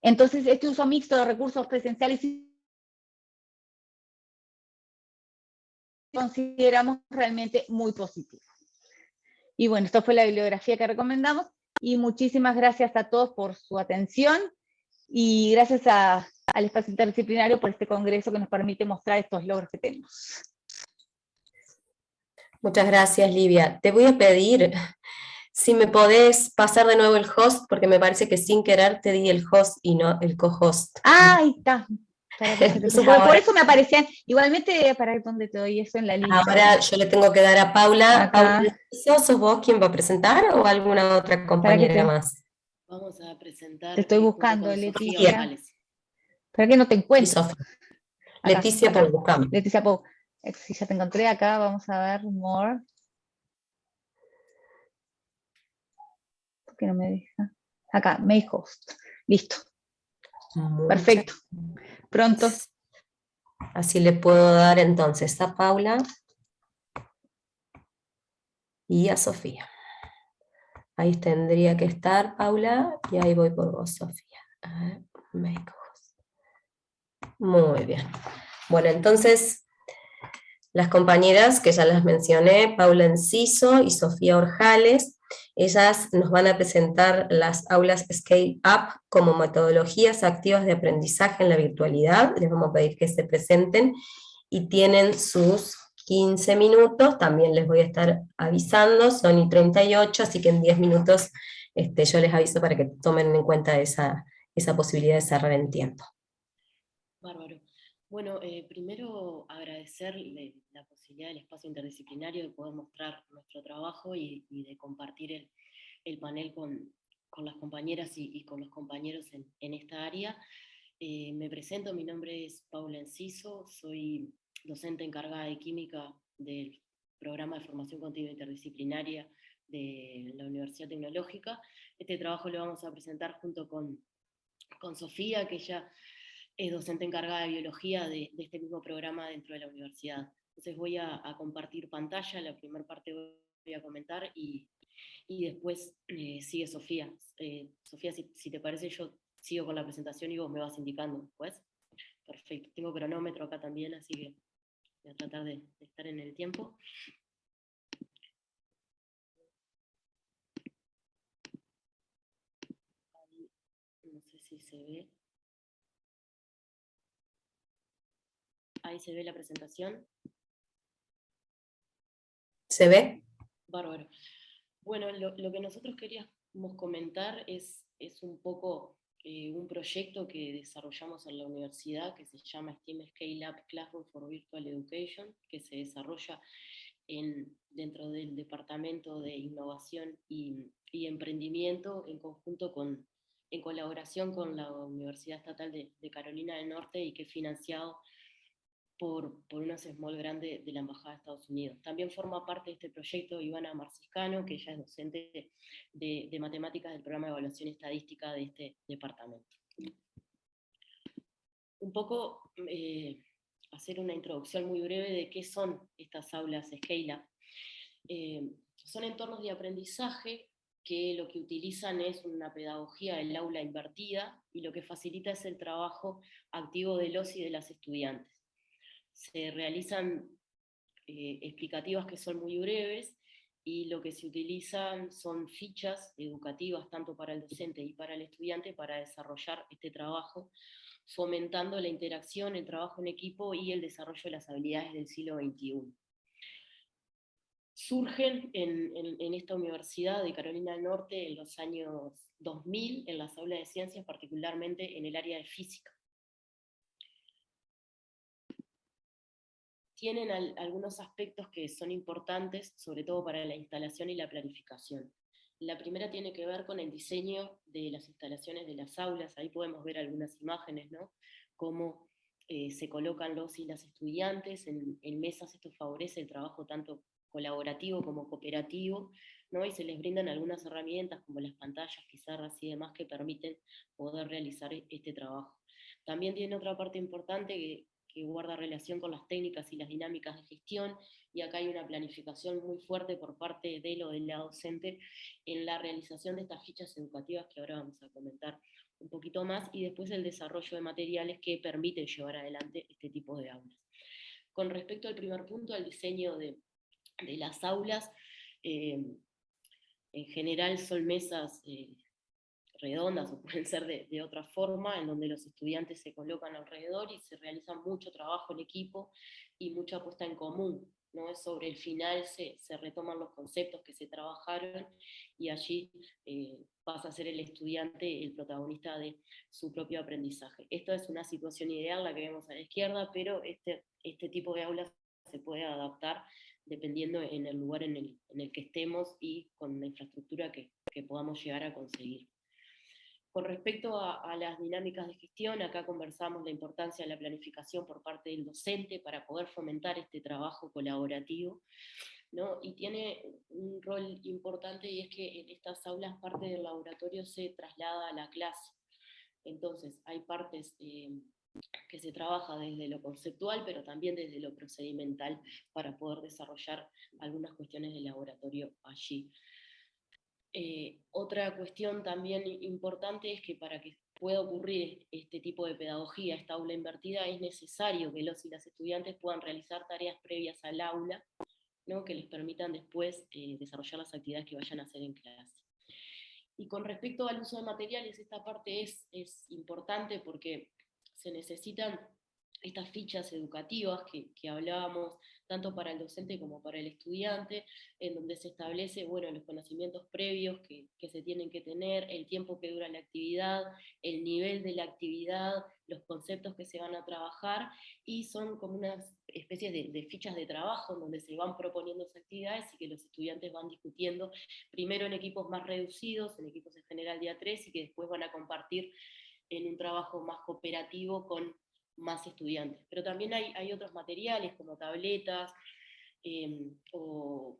entonces este uso mixto de recursos presenciales consideramos realmente muy positivo. Y bueno, esto fue la bibliografía que recomendamos, y muchísimas gracias a todos por su atención, y gracias al espacio interdisciplinario por este congreso que nos permite mostrar estos logros que tenemos. Muchas gracias, Livia. Te voy a pedir si me podés pasar de nuevo el host, porque me parece que sin querer te di el host y no el co-host. Ah, ahí está. Por eso me aparecían, igualmente, ¿para dónde te doy eso en la lista? Ahora yo le tengo que dar a Paula. Acá. Paula, ¿sos vos quien va a presentar o alguna otra compañera más? Vamos a presentar. Te estoy buscando, Leticia. Espera que no te encuentro. Leticia Pou, buscame. Leticia Pou. Si ya te encontré acá, vamos a ver more. ¿Por qué no me deja? Acá, make host. Listo. Perfecto. Pronto. Así le puedo dar entonces a Paula y a Sofía. Ahí tendría que estar Paula y ahí voy por vos, Sofía. Make host. Muy bien. Bueno, entonces las compañeras que ya las mencioné, Paula Enciso y Sofía Orjales, ellas nos van a presentar las aulas Scale Up como metodologías activas de aprendizaje en la virtualidad. Les vamos a pedir que se presenten y tienen sus 15 minutos, también les voy a estar avisando, son y 38, así que en 10 minutos yo les aviso para que tomen en cuenta esa posibilidad de cerrar en tiempo. Bárbaro. Bueno, primero agradecer la posibilidad del espacio interdisciplinario de poder mostrar nuestro trabajo y de compartir el panel con las compañeras y con los compañeros en esta área. Me presento, mi nombre es Paula Enciso, soy docente encargada de química del programa de formación continua interdisciplinaria de la Universidad Tecnológica. Este trabajo lo vamos a presentar junto con Sofía, que ella es docente encargada de biología de este mismo programa dentro de la universidad. Entonces voy a compartir pantalla, la primera parte voy a comentar y después sigue Sofía. Sofía, si te parece, yo sigo con la presentación y vos me vas indicando después. Perfecto, tengo cronómetro acá también, así que voy a tratar de estar en el tiempo. No sé si se ve. Ahí se ve la presentación. ¿Se ve? Bárbaro. Bueno, lo que nosotros queríamos comentar es un poco un proyecto que desarrollamos en la universidad que se llama STEAM Scale Up Classroom for Virtual Education, que se desarrolla dentro del Departamento de Innovación y Emprendimiento en conjunto en colaboración con la Universidad Estatal de Carolina del Norte y que es financiado por una small grant de la Embajada de Estados Unidos. También forma parte de este proyecto Ivana Marciscano, que ella es docente de matemáticas del programa de evaluación estadística de este departamento. Un poco hacer una introducción muy breve de qué son estas aulas Scale Up. Son entornos de aprendizaje que lo que utilizan es una pedagogía del aula invertida y lo que facilita es el trabajo activo de los y de las estudiantes. Se realizan explicativas que son muy breves, y lo que se utilizan son fichas educativas tanto para el docente y para el estudiante para desarrollar este trabajo, fomentando la interacción, el trabajo en equipo y el desarrollo de las habilidades del siglo XXI. Surgen en esta Universidad de Carolina del Norte en los años 2000, en las aulas de ciencias, particularmente en el área de física. Tienen algunos aspectos que son importantes, sobre todo para la instalación y la planificación. La primera tiene que ver con el diseño de las instalaciones de las aulas. Ahí podemos ver algunas imágenes, ¿no? Cómo se colocan los y las estudiantes en mesas. Esto favorece el trabajo tanto colaborativo como cooperativo, ¿no? Y se les brindan algunas herramientas como las pantallas, pizarras y demás que permiten poder realizar este trabajo. También tiene otra parte importante que guarda relación con las técnicas y las dinámicas de gestión, y acá hay una planificación muy fuerte por parte de la docente en la realización de estas fichas educativas que ahora vamos a comentar un poquito más, y después el desarrollo de materiales que permiten llevar adelante este tipo de aulas. Con respecto al primer punto, al diseño de las aulas, en general son mesas redondas, o pueden ser de otra forma, en donde los estudiantes se colocan alrededor y se realiza mucho trabajo en equipo y mucha puesta en común, ¿no? Sobre el final se retoman los conceptos que se trabajaron, y allí pasa a ser el estudiante el protagonista de su propio aprendizaje. Esto es una situación ideal, la que vemos a la izquierda, pero este tipo de aulas se puede adaptar dependiendo en el lugar en el que estemos y con la infraestructura que podamos llegar a conseguir. Con respecto a las dinámicas de gestión, acá conversamos la importancia de la planificación por parte del docente para poder fomentar este trabajo colaborativo, ¿no? Y tiene un rol importante, y es que en estas aulas parte del laboratorio se traslada a la clase. Entonces hay partes que se trabaja desde lo conceptual, pero también desde lo procedimental para poder desarrollar algunas cuestiones de laboratorio allí. Otra cuestión también importante es que para que pueda ocurrir este tipo de pedagogía, esta aula invertida, es necesario que los y las estudiantes puedan realizar tareas previas al aula, ¿no? Que les permitan después desarrollar las actividades que vayan a hacer en clase. Y con respecto al uso de materiales, esta parte es importante porque se necesitan estas fichas educativas que hablábamos, tanto para el docente como para el estudiante, en donde se establece, bueno, los conocimientos previos que se tienen que tener, el tiempo que dura la actividad, el nivel de la actividad, los conceptos que se van a trabajar, y son como unas especies de fichas de trabajo en donde se van proponiendo esas actividades y que los estudiantes van discutiendo, primero en equipos más reducidos, en equipos en general día 3, y que después van a compartir en un trabajo más cooperativo con más estudiantes. Pero también hay otros materiales como tabletas o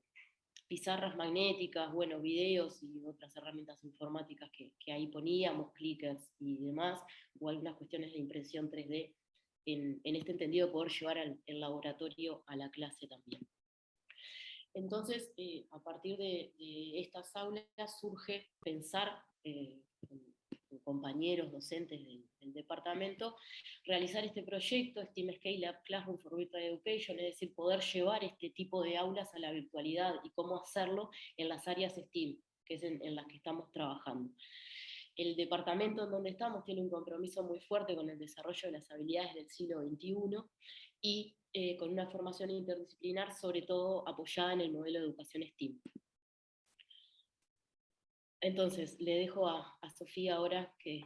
pizarras magnéticas, bueno, videos y otras herramientas informáticas que ahí poníamos, clickers y demás, o algunas cuestiones de impresión 3D, en este entendido, poder llevar el laboratorio a la clase también. Entonces, a partir de estas aulas surge pensar con compañeros docentes del departamento, realizar este proyecto, STEAM Scale Up Classroom for Virtual Education, es decir, poder llevar este tipo de aulas a la virtualidad y cómo hacerlo en las áreas STEAM, que es en las que estamos trabajando. El departamento en donde estamos tiene un compromiso muy fuerte con el desarrollo de las habilidades del siglo XXI y con una formación interdisciplinar, sobre todo apoyada en el modelo de educación STEAM. Entonces, le dejo a Sofía ahora que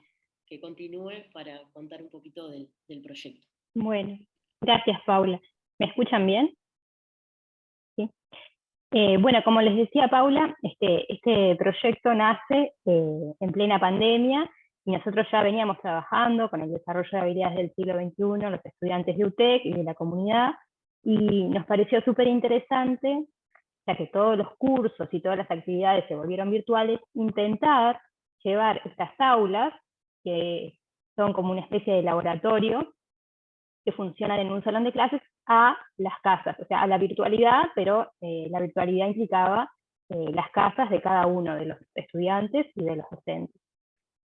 continúe para contar un poquito del proyecto. Bueno, gracias Paula. ¿Me escuchan bien? ¿Sí? Bueno, como les decía Paula, este proyecto nace en plena pandemia, y nosotros ya veníamos trabajando con el desarrollo de habilidades del siglo XXI, los estudiantes de UTEC y de la comunidad, y nos pareció súper interesante, ya que todos los cursos y todas las actividades se volvieron virtuales, intentar llevar estas aulas, que son como una especie de laboratorio, que funcionan en un salón de clases, a las casas, o sea, a la virtualidad, pero la virtualidad implicaba las casas de cada uno de los estudiantes y de los docentes.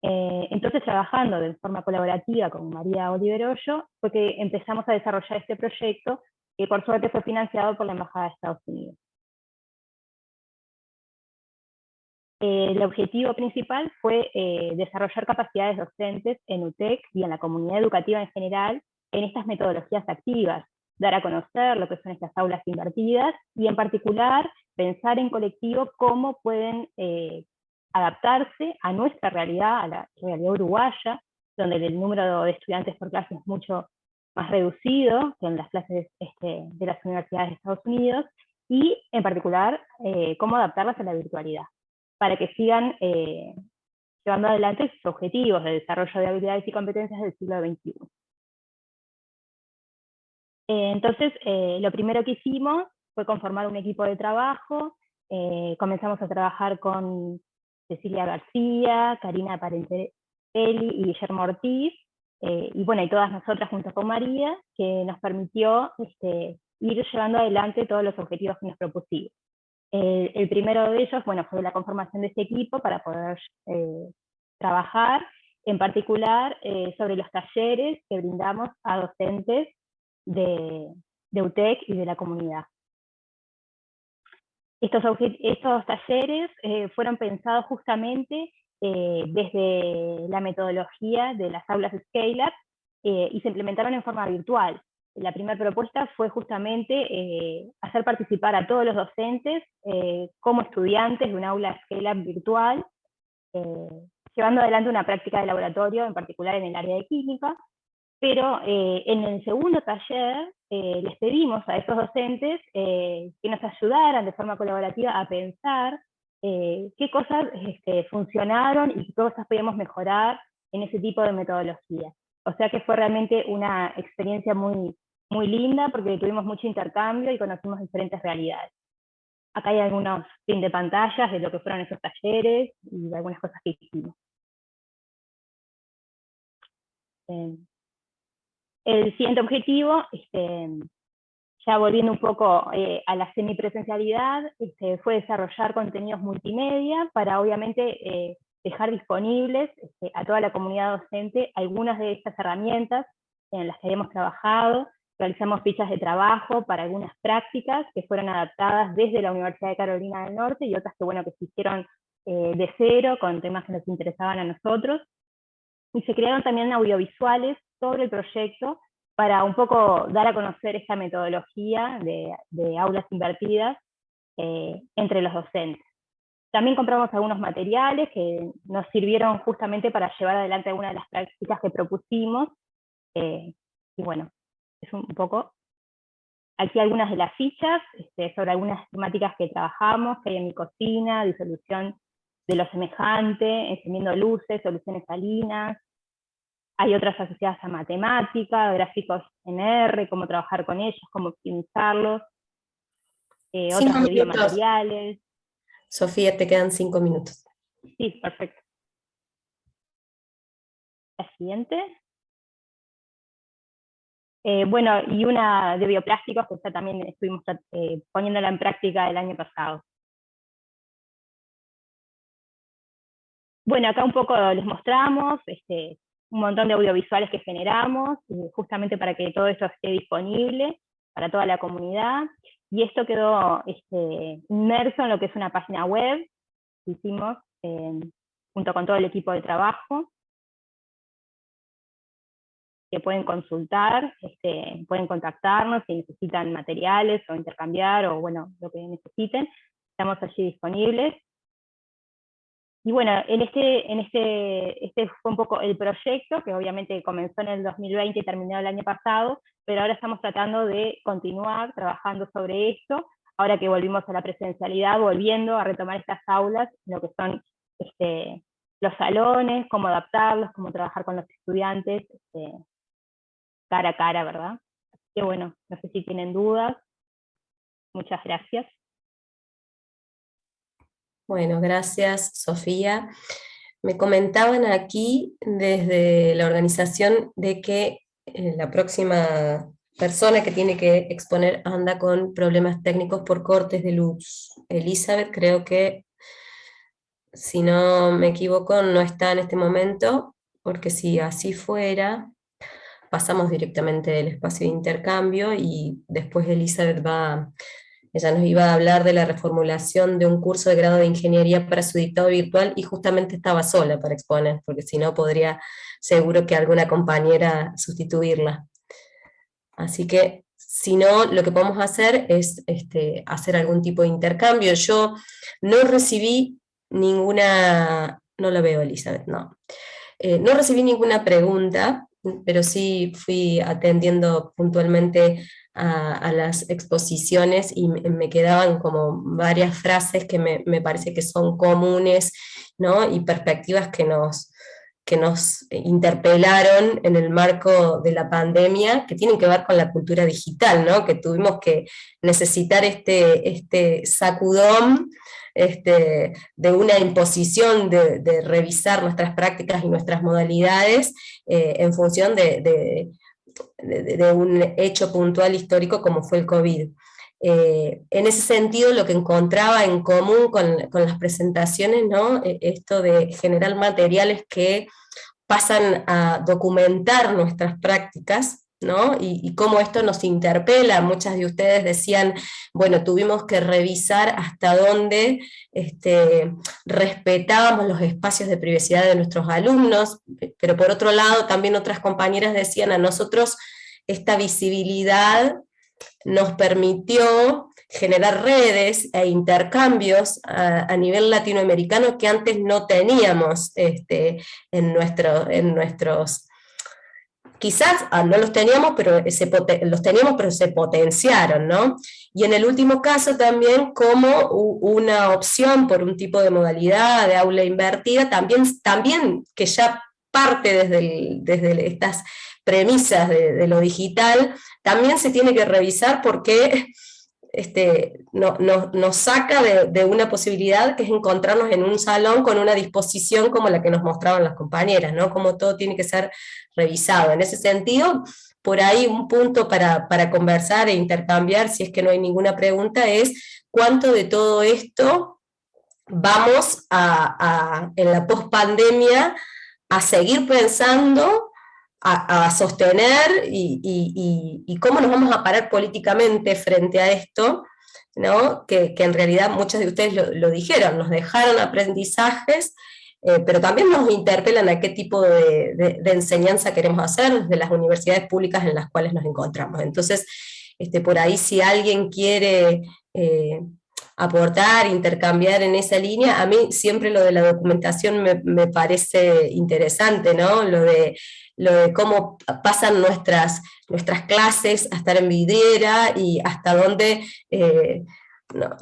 Entonces, trabajando de forma colaborativa con María Oliver Hoyo, fue que empezamos a desarrollar este proyecto que por suerte fue financiado por la Embajada de Estados Unidos. El objetivo principal fue desarrollar capacidades docentes en UTEC y en la comunidad educativa en general en estas metodologías activas, dar a conocer lo que son estas aulas invertidas y en particular pensar en colectivo cómo pueden adaptarse a nuestra realidad, a la realidad uruguaya, donde el número de estudiantes por clase es mucho más reducido que en las clases de las universidades de Estados Unidos, y en particular cómo adaptarlas a la virtualidad, para que sigan llevando adelante sus objetivos de desarrollo de habilidades y competencias del siglo XXI. Entonces, lo primero que hicimos fue conformar un equipo de trabajo. Comenzamos a trabajar con Cecilia García, Karina Parentelli y Guillermo Ortiz, y bueno, y todas nosotras junto con María, que nos permitió ir llevando adelante todos los objetivos que nos propusimos. El primero de ellos, bueno, fue la conformación de este equipo para poder trabajar, en particular sobre los talleres que brindamos a docentes de UTEC y de la comunidad. Estos talleres fueron pensados justamente desde la metodología de las aulas Scale Up y se implementaron en forma virtual. La primera propuesta fue justamente hacer participar a todos los docentes como estudiantes de un aula Scale Up virtual, llevando adelante una práctica de laboratorio, en particular en el área de química, pero en el segundo taller les pedimos a esos docentes que nos ayudaran de forma colaborativa a pensar qué cosas funcionaron y qué cosas podíamos mejorar en ese tipo de metodología. O sea que fue realmente una experiencia muy, muy linda porque tuvimos mucho intercambio y conocimos diferentes realidades. Acá hay algunos pin de pantallas de lo que fueron esos talleres y de algunas cosas que hicimos. El siguiente objetivo, ya volviendo un poco a la semipresencialidad, fue desarrollar contenidos multimedia para obviamente dejar disponibles a toda la comunidad docente algunas de estas herramientas en las que habíamos trabajado. Realizamos fichas de trabajo para algunas prácticas que fueron adaptadas desde la Universidad de Carolina del Norte y otras que, bueno, que se hicieron de cero con temas que nos interesaban a nosotros. Y se crearon también audiovisuales sobre el proyecto para un poco dar a conocer esta metodología de aulas invertidas entre los docentes. También compramos algunos materiales que nos sirvieron justamente para llevar adelante algunas de las prácticas que propusimos. Y bueno, es un poco aquí algunas de las fichas sobre algunas temáticas que trabajamos, que hay en mi cocina, disolución de lo semejante, encendiendo luces, soluciones salinas. Hay otras asociadas a matemática, gráficos en R, cómo trabajar con ellos, cómo optimizarlos, otras de biomateriales. Sofía, te quedan 5 minutos. Sí, perfecto. La siguiente. Bueno, y una de bioplásticos que ya también estuvimos poniéndola en práctica el año pasado. Bueno, acá un poco les mostramos un montón de audiovisuales que generamos, justamente para que todo esto esté disponible para toda la comunidad, y esto quedó inmerso en lo que es una página web que hicimos junto con todo el equipo de trabajo, que pueden consultar, pueden contactarnos si necesitan materiales o intercambiar, o bueno, lo que necesiten, estamos allí disponibles. Y bueno, este fue un poco el proyecto, que obviamente comenzó en el 2020 y terminó el año pasado, pero ahora estamos tratando de continuar trabajando sobre esto, ahora que volvimos a la presencialidad, volviendo a retomar estas aulas, lo que son los salones, cómo adaptarlos, cómo trabajar con los estudiantes, cara a cara, ¿verdad? Así que bueno, no sé si tienen dudas. Muchas gracias. Bueno, gracias, Sofía. Me comentaban aquí desde la organización de que la próxima persona que tiene que exponer anda con problemas técnicos por cortes de luz. Elizabeth, creo que, si no me equivoco, no está en este momento, porque si así fuera, pasamos directamente del espacio de intercambio y después Elizabeth ella nos iba a hablar de la reformulación de un curso de grado de ingeniería para su dictado virtual y justamente estaba sola para exponer, porque si no podría seguro que alguna compañera sustituirla. Así que, si no, lo que podemos hacer es hacer algún tipo de intercambio. Yo no recibí ninguna, no la veo Elizabeth, no. No recibí ninguna pregunta, pero sí fui atendiendo puntualmente a las exposiciones y me quedaban como varias frases que me parece que son comunes, ¿no? Y perspectivas que nos interpelaron en el marco de la pandemia, que tienen que ver con la cultura digital, ¿no? Que tuvimos que necesitar este sacudón, de una imposición de revisar nuestras prácticas y nuestras modalidades en función de un hecho puntual histórico como fue el COVID. En ese sentido, lo que encontraba en común con las presentaciones, ¿no? Esto de generar materiales que pasan a documentar nuestras prácticas, ¿no? Y cómo esto nos interpela. Muchas de ustedes decían, bueno, tuvimos que revisar hasta dónde respetábamos los espacios de privacidad de nuestros alumnos, pero por otro lado también otras compañeras decían, a nosotros esta visibilidad nos permitió generar redes e intercambios a nivel latinoamericano que antes no teníamos en nuestros, quizás no los teníamos, pero los teníamos, pero se potenciaron, ¿no? Y en el último caso también como una opción por un tipo de modalidad de aula invertida, también que ya parte desde estas premisas de lo digital, también se tiene que revisar porque nos saca de una posibilidad que es encontrarnos en un salón con una disposición como la que nos mostraban las compañeras, ¿no? Como todo tiene que ser revisado. En ese sentido, por ahí un punto para conversar e intercambiar, si es que no hay ninguna pregunta, es cuánto de todo esto vamos en la pospandemia a seguir pensando, a sostener y cómo nos vamos a parar políticamente frente a esto, ¿no? Que en realidad muchos de ustedes lo dijeron, nos dejaron aprendizajes, pero también nos interpelan a qué tipo de enseñanza queremos hacer desde las universidades públicas en las cuales nos encontramos. Entonces, por ahí si alguien quiere aportar, intercambiar en esa línea, a mí siempre lo de la documentación me parece interesante, ¿no? Lo de cómo pasan nuestras clases a estar en vidriera y hasta dónde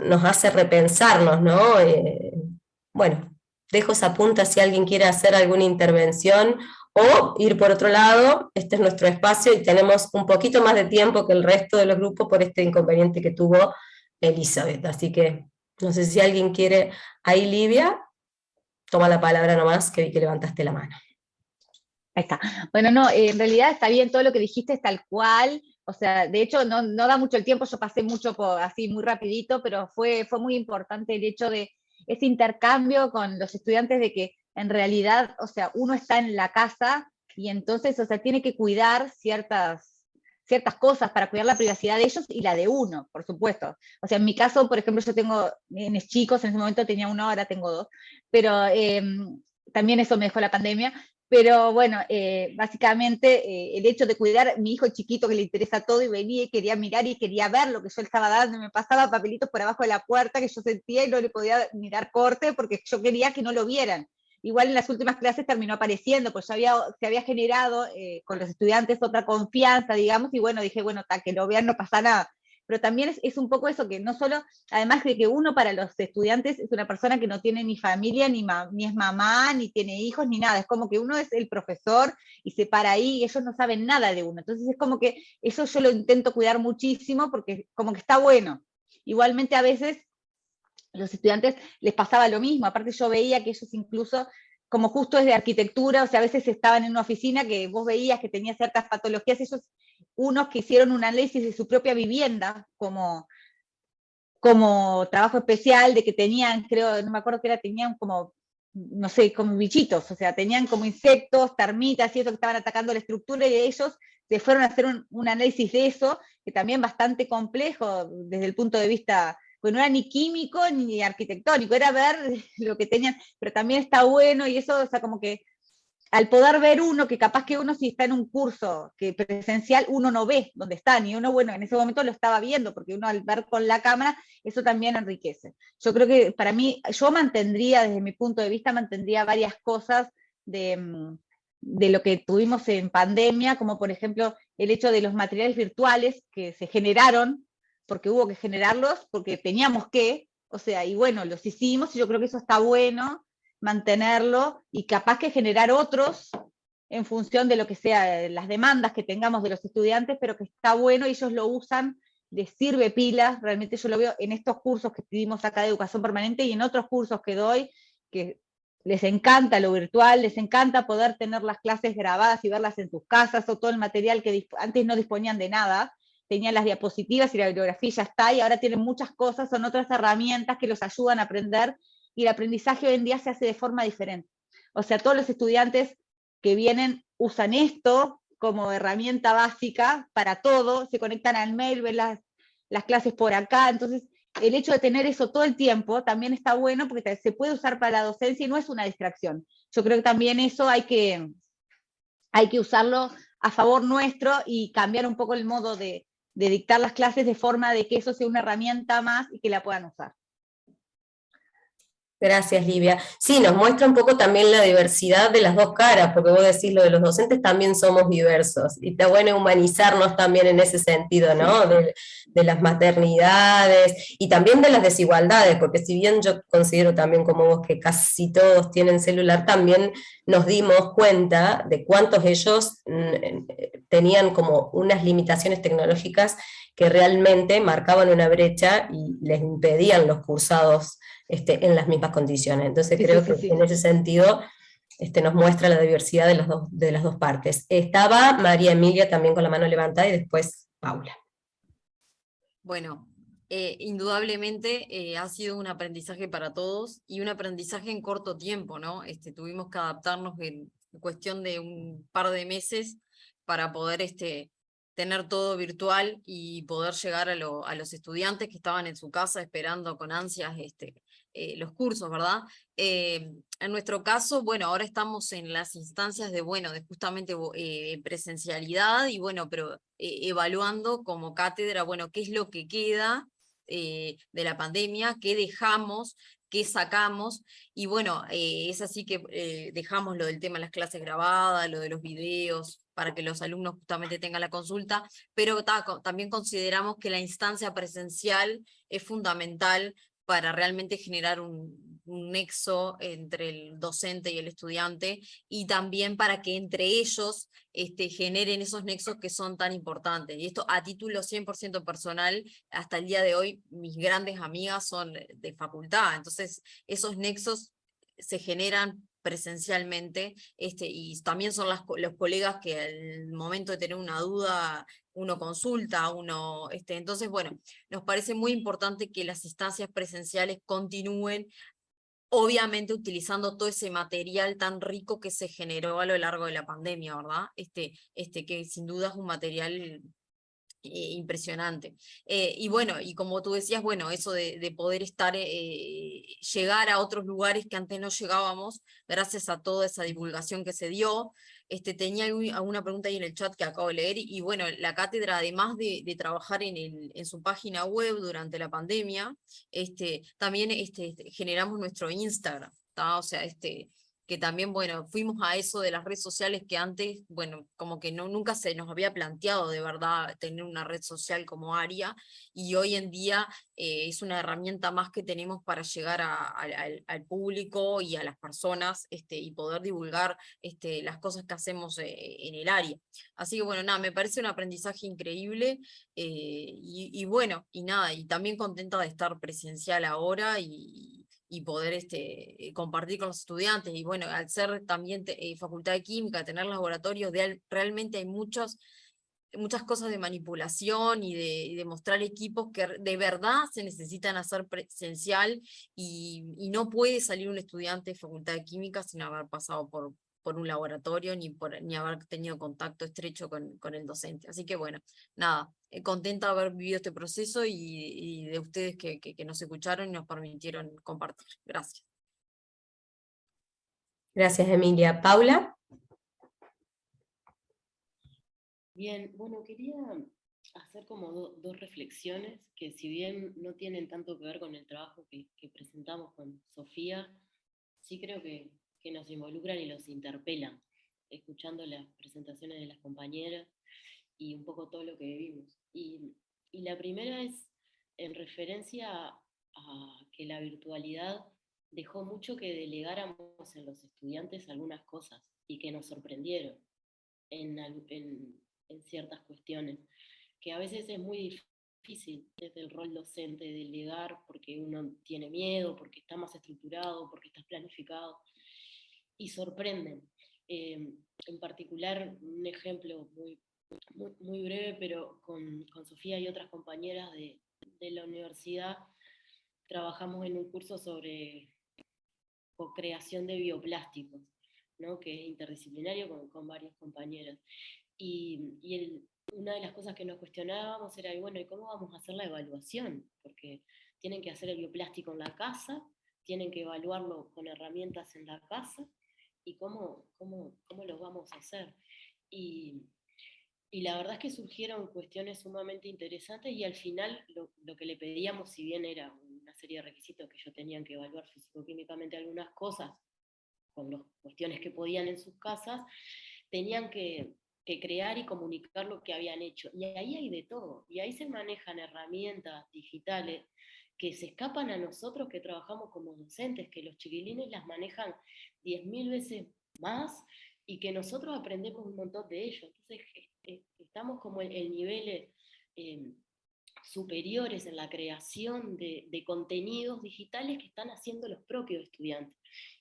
nos hace repensarnos, ¿no? Bueno, dejo esa punta si alguien quiere hacer alguna intervención o ir por otro lado. Este es nuestro espacio y tenemos un poquito más de tiempo que el resto de los grupos por este inconveniente que tuvo Elizabeth, así que no sé si alguien quiere. Ahí Livia, toma la palabra nomás, que vi que levantaste la mano. Ahí está. Bueno, no, en realidad está bien, todo lo que dijiste es tal cual, o sea, de hecho no da mucho el tiempo, yo pasé mucho así muy rapidito, pero fue muy importante el hecho de ese intercambio con los estudiantes de que en realidad, o sea, uno está en la casa y entonces, o sea, tiene que cuidar ciertas cosas para cuidar la privacidad de ellos y la de uno, por supuesto. O sea, en mi caso, por ejemplo, yo tengo nenes chicos, en ese momento tenía uno, ahora tengo dos, pero también eso me dejó la pandemia. Pero bueno, básicamente el hecho de cuidar a mi hijo chiquito que le interesa todo y venía y quería mirar y quería ver lo que yo le estaba dando, y me pasaba papelitos por abajo de la puerta que yo sentía y no le podía ni dar corte porque yo quería que no lo vieran. Igual en las últimas clases terminó apareciendo, pues se había generado con los estudiantes otra confianza, digamos, y bueno, dije, bueno, que lo vean, no pasa nada. Pero también es un poco eso, que no solo, además de que uno para los estudiantes es una persona que no tiene ni familia, ni es mamá, ni tiene hijos, ni nada, es como que uno es el profesor y se para ahí y ellos no saben nada de uno, entonces es como que eso yo lo intento cuidar muchísimo porque como que está bueno. Igualmente a veces los estudiantes les pasaba lo mismo, aparte yo veía que ellos incluso, como justo es de arquitectura, o sea, a veces estaban en una oficina que vos veías que tenía ciertas patologías, ellos, unos que hicieron un análisis de su propia vivienda como trabajo especial, de que tenían, creo, no me acuerdo qué era, tenían como no sé, como bichitos, o sea, tenían como insectos, termitas y eso que estaban atacando la estructura, y ellos se fueron a hacer un análisis de eso, que también bastante complejo desde el punto de vista, pues no era ni químico ni arquitectónico, era ver lo que tenían, pero también está bueno, y eso, o sea, como que al poder ver uno, que capaz que uno si está en un curso que presencial, uno no ve dónde están, y uno, bueno, en ese momento lo estaba viendo, porque uno al ver con la cámara, eso también enriquece. Yo creo que para mí, yo mantendría, desde mi punto de vista, mantendría varias cosas de lo que tuvimos en pandemia, como por ejemplo el hecho de los materiales virtuales que se generaron, porque hubo que generarlos, porque teníamos que, o sea, y bueno, los hicimos, y yo creo que eso está bueno, mantenerlo y capaz que generar otros en función de lo que sea, las demandas que tengamos de los estudiantes, pero que está bueno, y ellos lo usan, les sirve pilas, realmente yo lo veo en estos cursos que dimos acá de educación permanente y en otros cursos que doy, que les encanta lo virtual, les encanta poder tener las clases grabadas y verlas en sus casas, o todo el material que antes no disponían de nada, tenían las diapositivas y la bibliografía ya está, y ahora tienen muchas cosas, son otras herramientas que los ayudan a aprender, y el aprendizaje hoy en día se hace de forma diferente. O sea, todos los estudiantes que vienen usan esto como herramienta básica para todo, se conectan al mail, ven las clases por acá, entonces el hecho de tener eso todo el tiempo también está bueno, porque se puede usar para la docencia y no es una distracción. Yo creo que también eso hay que usarlo a favor nuestro y cambiar un poco el modo de dictar las clases de forma de que eso sea una herramienta más y que la puedan usar. Gracias, Livia. Sí, nos muestra un poco también la diversidad de las dos caras, porque vos decís lo de los docentes también somos diversos, y está bueno humanizarnos también en ese sentido, ¿no? De las maternidades, y también de las desigualdades, porque si bien yo considero también como vos que casi todos tienen celular, también nos dimos cuenta de cuántos ellos tenían como unas limitaciones tecnológicas que realmente marcaban una brecha y les impedían los cursados en las mismas condiciones. Entonces creo que en ese sentido nos muestra la diversidad de las dos partes. Estaba María Emilia también con la mano levantada, y después Paula. Bueno, indudablemente ha sido un aprendizaje para todos, y un aprendizaje en corto tiempo, ¿no? Tuvimos que adaptarnos en cuestión de un par de meses para poder tener todo virtual y poder llegar a los estudiantes que estaban en su casa esperando con ansias los cursos, ¿verdad? En nuestro caso, bueno, ahora estamos en las instancias de, bueno, de justamente presencialidad, y bueno, pero evaluando como cátedra, bueno, qué es lo que queda de la pandemia, qué dejamos, qué sacamos, y bueno, es así que dejamos lo del tema de las clases grabadas, lo de los videos, para que los alumnos justamente tengan la consulta, pero también consideramos que la instancia presencial es fundamental para realmente generar un nexo entre el docente y el estudiante, y también para que entre ellos generen esos nexos que son tan importantes. Y esto a título 100% personal, hasta el día de hoy mis grandes amigas son de facultad, entonces esos nexos se generan presencialmente, y también son los colegas que al momento de tener una duda uno consulta, entonces bueno, nos parece muy importante que las instancias presenciales continúen, obviamente utilizando todo ese material tan rico que se generó a lo largo de la pandemia, ¿verdad? Que sin duda es un material impresionante. Y bueno, y como tú decías, bueno, eso de poder llegar a otros lugares que antes no llegábamos, gracias a toda esa divulgación que se dio. Tenía alguna pregunta ahí en el chat que acabo de leer, y bueno, la cátedra, además de trabajar en su página web durante la pandemia, también generamos nuestro Instagram, ¿tá? O sea, que también, bueno, fuimos a eso de las redes sociales que antes, bueno, como que nunca se nos había planteado de verdad tener una red social como ARIA, y hoy en día es una herramienta más que tenemos para llegar al público y a las personas, y poder divulgar las cosas que hacemos en el área. Así que bueno, nada, me parece un aprendizaje increíble, y bueno, y nada, y también contenta de estar presencial ahora, y poder compartir con los estudiantes. Y bueno, al ser también facultad de química, tener laboratorios, realmente hay muchos muchas cosas de manipulación y de mostrar equipos que de verdad se necesitan hacer presencial, y no puede salir un estudiante de Facultad de Química sin haber pasado por un laboratorio, ni haber tenido contacto estrecho con el docente. Así que bueno, nada, contenta de haber vivido este proceso y de ustedes que nos escucharon y nos permitieron compartir. Gracias. Gracias, Emilia. Paula. Bien, bueno, quería hacer como dos reflexiones que, si bien no tienen tanto que ver con el trabajo que presentamos con Sofía, sí creo que nos involucran y los interpelan, escuchando las presentaciones de las compañeras y un poco todo lo que vivimos. Y la primera es en referencia a que la virtualidad dejó mucho que delegáramos en los estudiantes algunas cosas y que nos sorprendieron en ciertas cuestiones, que a veces es muy difícil desde el rol docente delegar porque uno tiene miedo, porque está más estructurado, porque está planificado, y sorprenden. En particular, un ejemplo muy breve, pero con Sofía y otras compañeras de la universidad, trabajamos en un curso sobre co-creación de bioplásticos, ¿no? Que es interdisciplinario con varias compañeras. Una de las cosas que nos cuestionábamos era, bueno, ¿y cómo vamos a hacer la evaluación? Porque tienen que hacer el bioplástico en la casa, tienen que evaluarlo con herramientas en la casa, y cómo lo vamos a hacer. Y la verdad es que surgieron cuestiones sumamente interesantes, y al final lo que le pedíamos, si bien era una serie de requisitos que ellos tenían que evaluar físico-químicamente algunas cosas, con las cuestiones que podían en sus casas, tenían que crear y comunicar lo que habían hecho. Y ahí hay de todo, y ahí se manejan herramientas digitales que se escapan a nosotros que trabajamos como docentes, que los chiquilines las manejan 10.000 veces más, y que nosotros aprendemos un montón de ellos. Entonces estamos como en niveles superiores en la creación de contenidos digitales que están haciendo los propios estudiantes.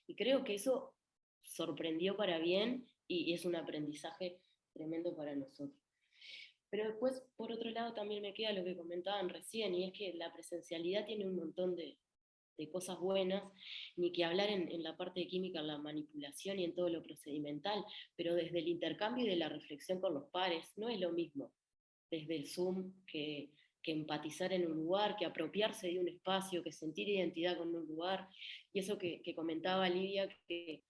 Y creo que eso sorprendió para bien, y es un aprendizaje tremendo para nosotros. Pero después, por otro lado, también me queda lo que comentaban recién, y es que la presencialidad tiene un montón de cosas buenas, ni que hablar en la parte de química, en la manipulación y en todo lo procedimental, pero desde el intercambio y de la reflexión con los pares, no es lo mismo desde el Zoom que empatizar en un lugar, que apropiarse de un espacio, que sentir identidad con un lugar. Y eso que comentaba Lidia, que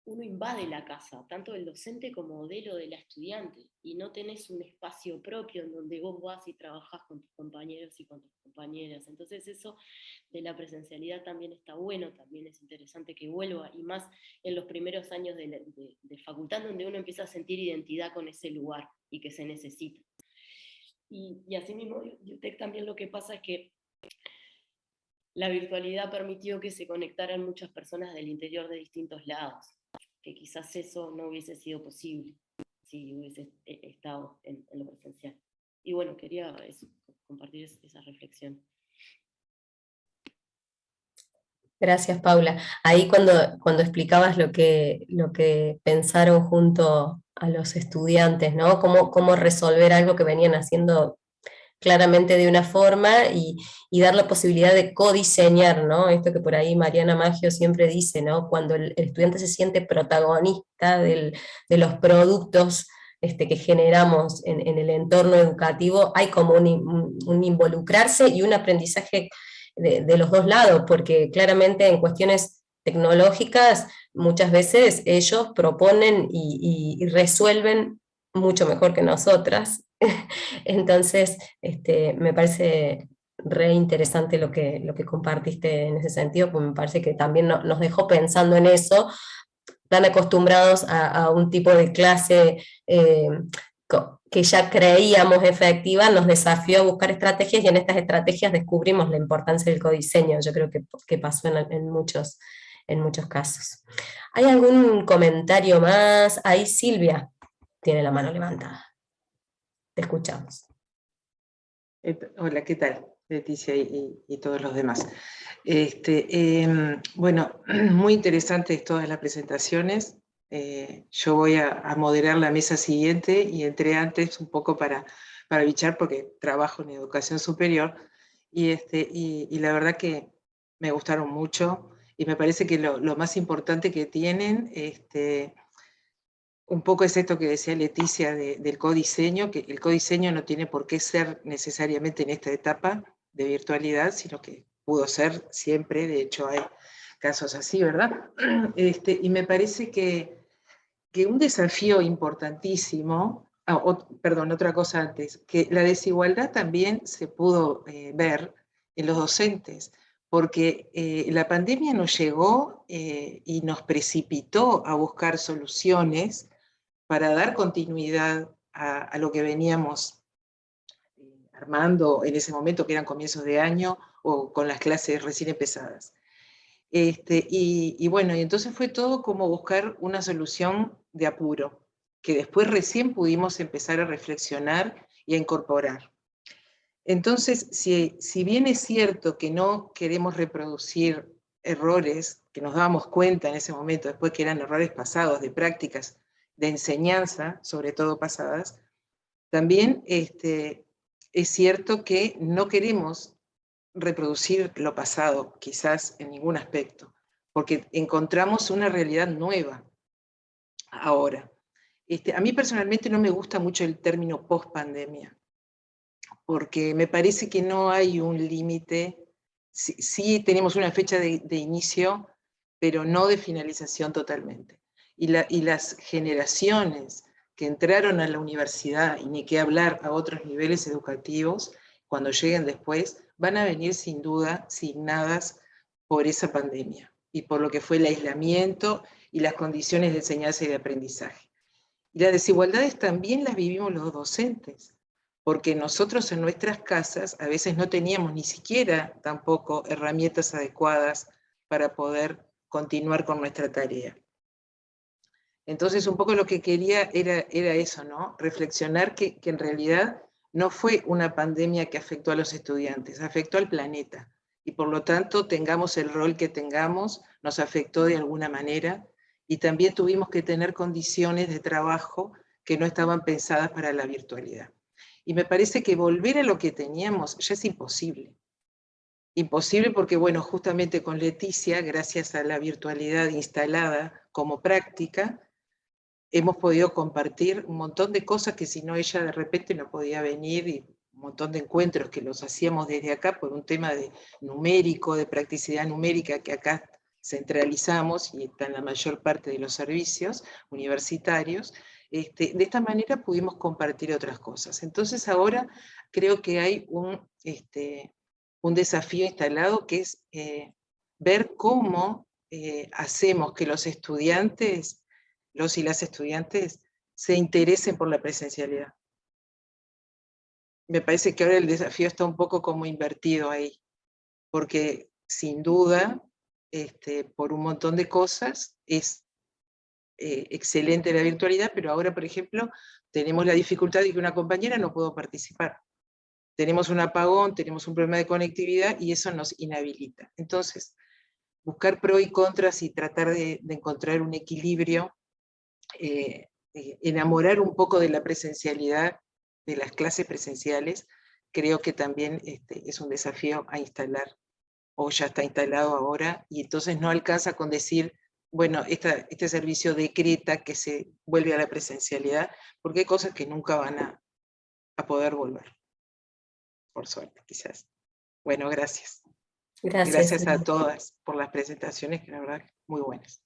uno invade la casa, tanto del docente como de lo de la estudiante, y no tenés un espacio propio en donde vos vas y trabajás con tus compañeros y con tus compañeras. Entonces eso de la presencialidad también está bueno, también es interesante que vuelva, y más en los primeros años de facultad, donde uno empieza a sentir identidad con ese lugar y que se necesita. Y asimismo, UTEC también lo que pasa es que la virtualidad permitió que se conectaran muchas personas del interior de distintos lados, que quizás eso no hubiese sido posible si hubiese estado en lo presencial. Y bueno, quería compartir esa reflexión. Gracias, Paula. Ahí cuando explicabas lo que pensaron junto a los estudiantes, ¿no? Cómo resolver algo que venían haciendo claramente de una forma, y dar la posibilidad de codiseñar, ¿no? Esto que por ahí Mariana Maggio siempre dice, ¿no? Cuando el estudiante se siente protagonista de los productos que generamos en el entorno educativo, hay como un involucrarse y un aprendizaje de los dos lados, porque claramente en cuestiones tecnológicas muchas veces ellos proponen y resuelven mucho mejor que nosotras. Entonces, me parece re interesante lo que compartiste en ese sentido, porque me parece que también nos dejó pensando en eso, tan acostumbrados a un tipo de clase que ya creíamos efectiva, nos desafió a buscar estrategias, y en estas estrategias descubrimos la importancia del codiseño. Yo creo que pasó en muchos casos. ¿Hay algún comentario más? Ahí Silvia tiene la mano levantada. Te escuchamos. Hola, ¿qué tal? Leticia y todos los demás. Bueno, muy interesantes todas las presentaciones. yo voy a moderar la mesa siguiente y entré antes un poco para bichar porque trabajo en educación superior y la verdad que me gustaron mucho y me parece que lo más importante que tienen un poco es esto que decía Leticia del codiseño, que el codiseño no tiene por qué ser necesariamente en esta etapa de virtualidad, sino que pudo ser siempre, de hecho hay casos así, ¿verdad? Y me parece que un desafío importantísimo, perdón, otra cosa antes, que la desigualdad también se pudo ver en los docentes, porque la pandemia nos llegó y nos precipitó a buscar soluciones para dar continuidad a lo que veníamos armando en ese momento, que eran comienzos de año, o con las clases recién empezadas. Y bueno, y entonces fue todo como buscar una solución de apuro, que después recién pudimos empezar a reflexionar y a incorporar. Entonces, si bien es cierto que no queremos reproducir errores que nos dábamos cuenta en ese momento, después que eran errores pasados, de prácticas de enseñanza, sobre todo pasadas, también es cierto que no queremos reproducir lo pasado, quizás en ningún aspecto, porque encontramos una realidad nueva ahora. A mí personalmente no me gusta mucho el término post-pandemia, porque me parece que no hay un límite, sí tenemos una fecha de inicio, pero no de finalización totalmente. Y las generaciones que entraron a la universidad, y ni qué hablar a otros niveles educativos, cuando lleguen después, van a venir sin duda signadas por esa pandemia, y por lo que fue el aislamiento y las condiciones de enseñanza y de aprendizaje. Y las desigualdades también las vivimos los docentes, porque nosotros en nuestras casas a veces no teníamos ni siquiera tampoco herramientas adecuadas para poder continuar con nuestra tarea. Entonces un poco lo que quería era eso, ¿no? Reflexionar que en realidad no fue una pandemia que afectó a los estudiantes, afectó al planeta. Y por lo tanto, tengamos el rol que tengamos, nos afectó de alguna manera, y también tuvimos que tener condiciones de trabajo que no estaban pensadas para la virtualidad. Y me parece que volver a lo que teníamos ya es imposible. Imposible porque, bueno, justamente con Leticia, gracias a la virtualidad instalada como práctica, hemos podido compartir un montón de cosas que si no ella de repente no podía venir, y un montón de encuentros que los hacíamos desde acá por un tema de numérico, de practicidad numérica que acá centralizamos y está en la mayor parte de los servicios universitarios. De esta manera pudimos compartir otras cosas. Entonces ahora creo que hay un desafío instalado que es ver cómo hacemos que los estudiantes, los y las estudiantes, se interesen por la presencialidad. Me parece que ahora el desafío está un poco como invertido ahí, porque sin duda, por un montón de cosas, es excelente la virtualidad, pero ahora, por ejemplo, tenemos la dificultad de que una compañera no pudo participar. Tenemos un apagón, tenemos un problema de conectividad y eso nos inhabilita. Entonces, buscar pros y contras y tratar de encontrar un equilibrio, enamorar un poco de la presencialidad, de las clases presenciales, creo que también es un desafío a instalar, o ya está instalado ahora, y entonces no alcanza con decir, bueno, este servicio decreta que se vuelve a la presencialidad, porque hay cosas que nunca van a poder volver, por suerte, quizás. Bueno, gracias. Gracias a todas por las presentaciones, que la verdad, muy buenas.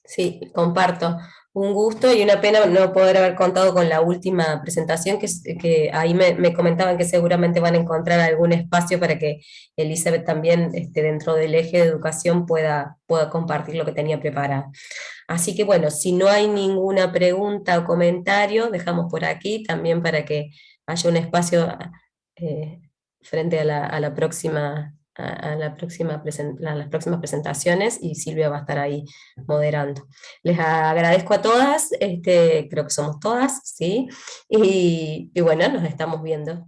Sí, comparto. Un gusto y una pena no poder haber contado con la última presentación, que ahí me comentaban que seguramente van a encontrar algún espacio para que Elizabeth también, dentro del eje de educación, pueda compartir lo que tenía preparado. Así que bueno, si no hay ninguna pregunta o comentario, dejamos por aquí también para que haya un espacio frente a la próxima a las próximas presentaciones, y Silvia va a estar ahí moderando. Les agradezco a todas, creo que somos todas, ¿sí? Y bueno, nos estamos viendo.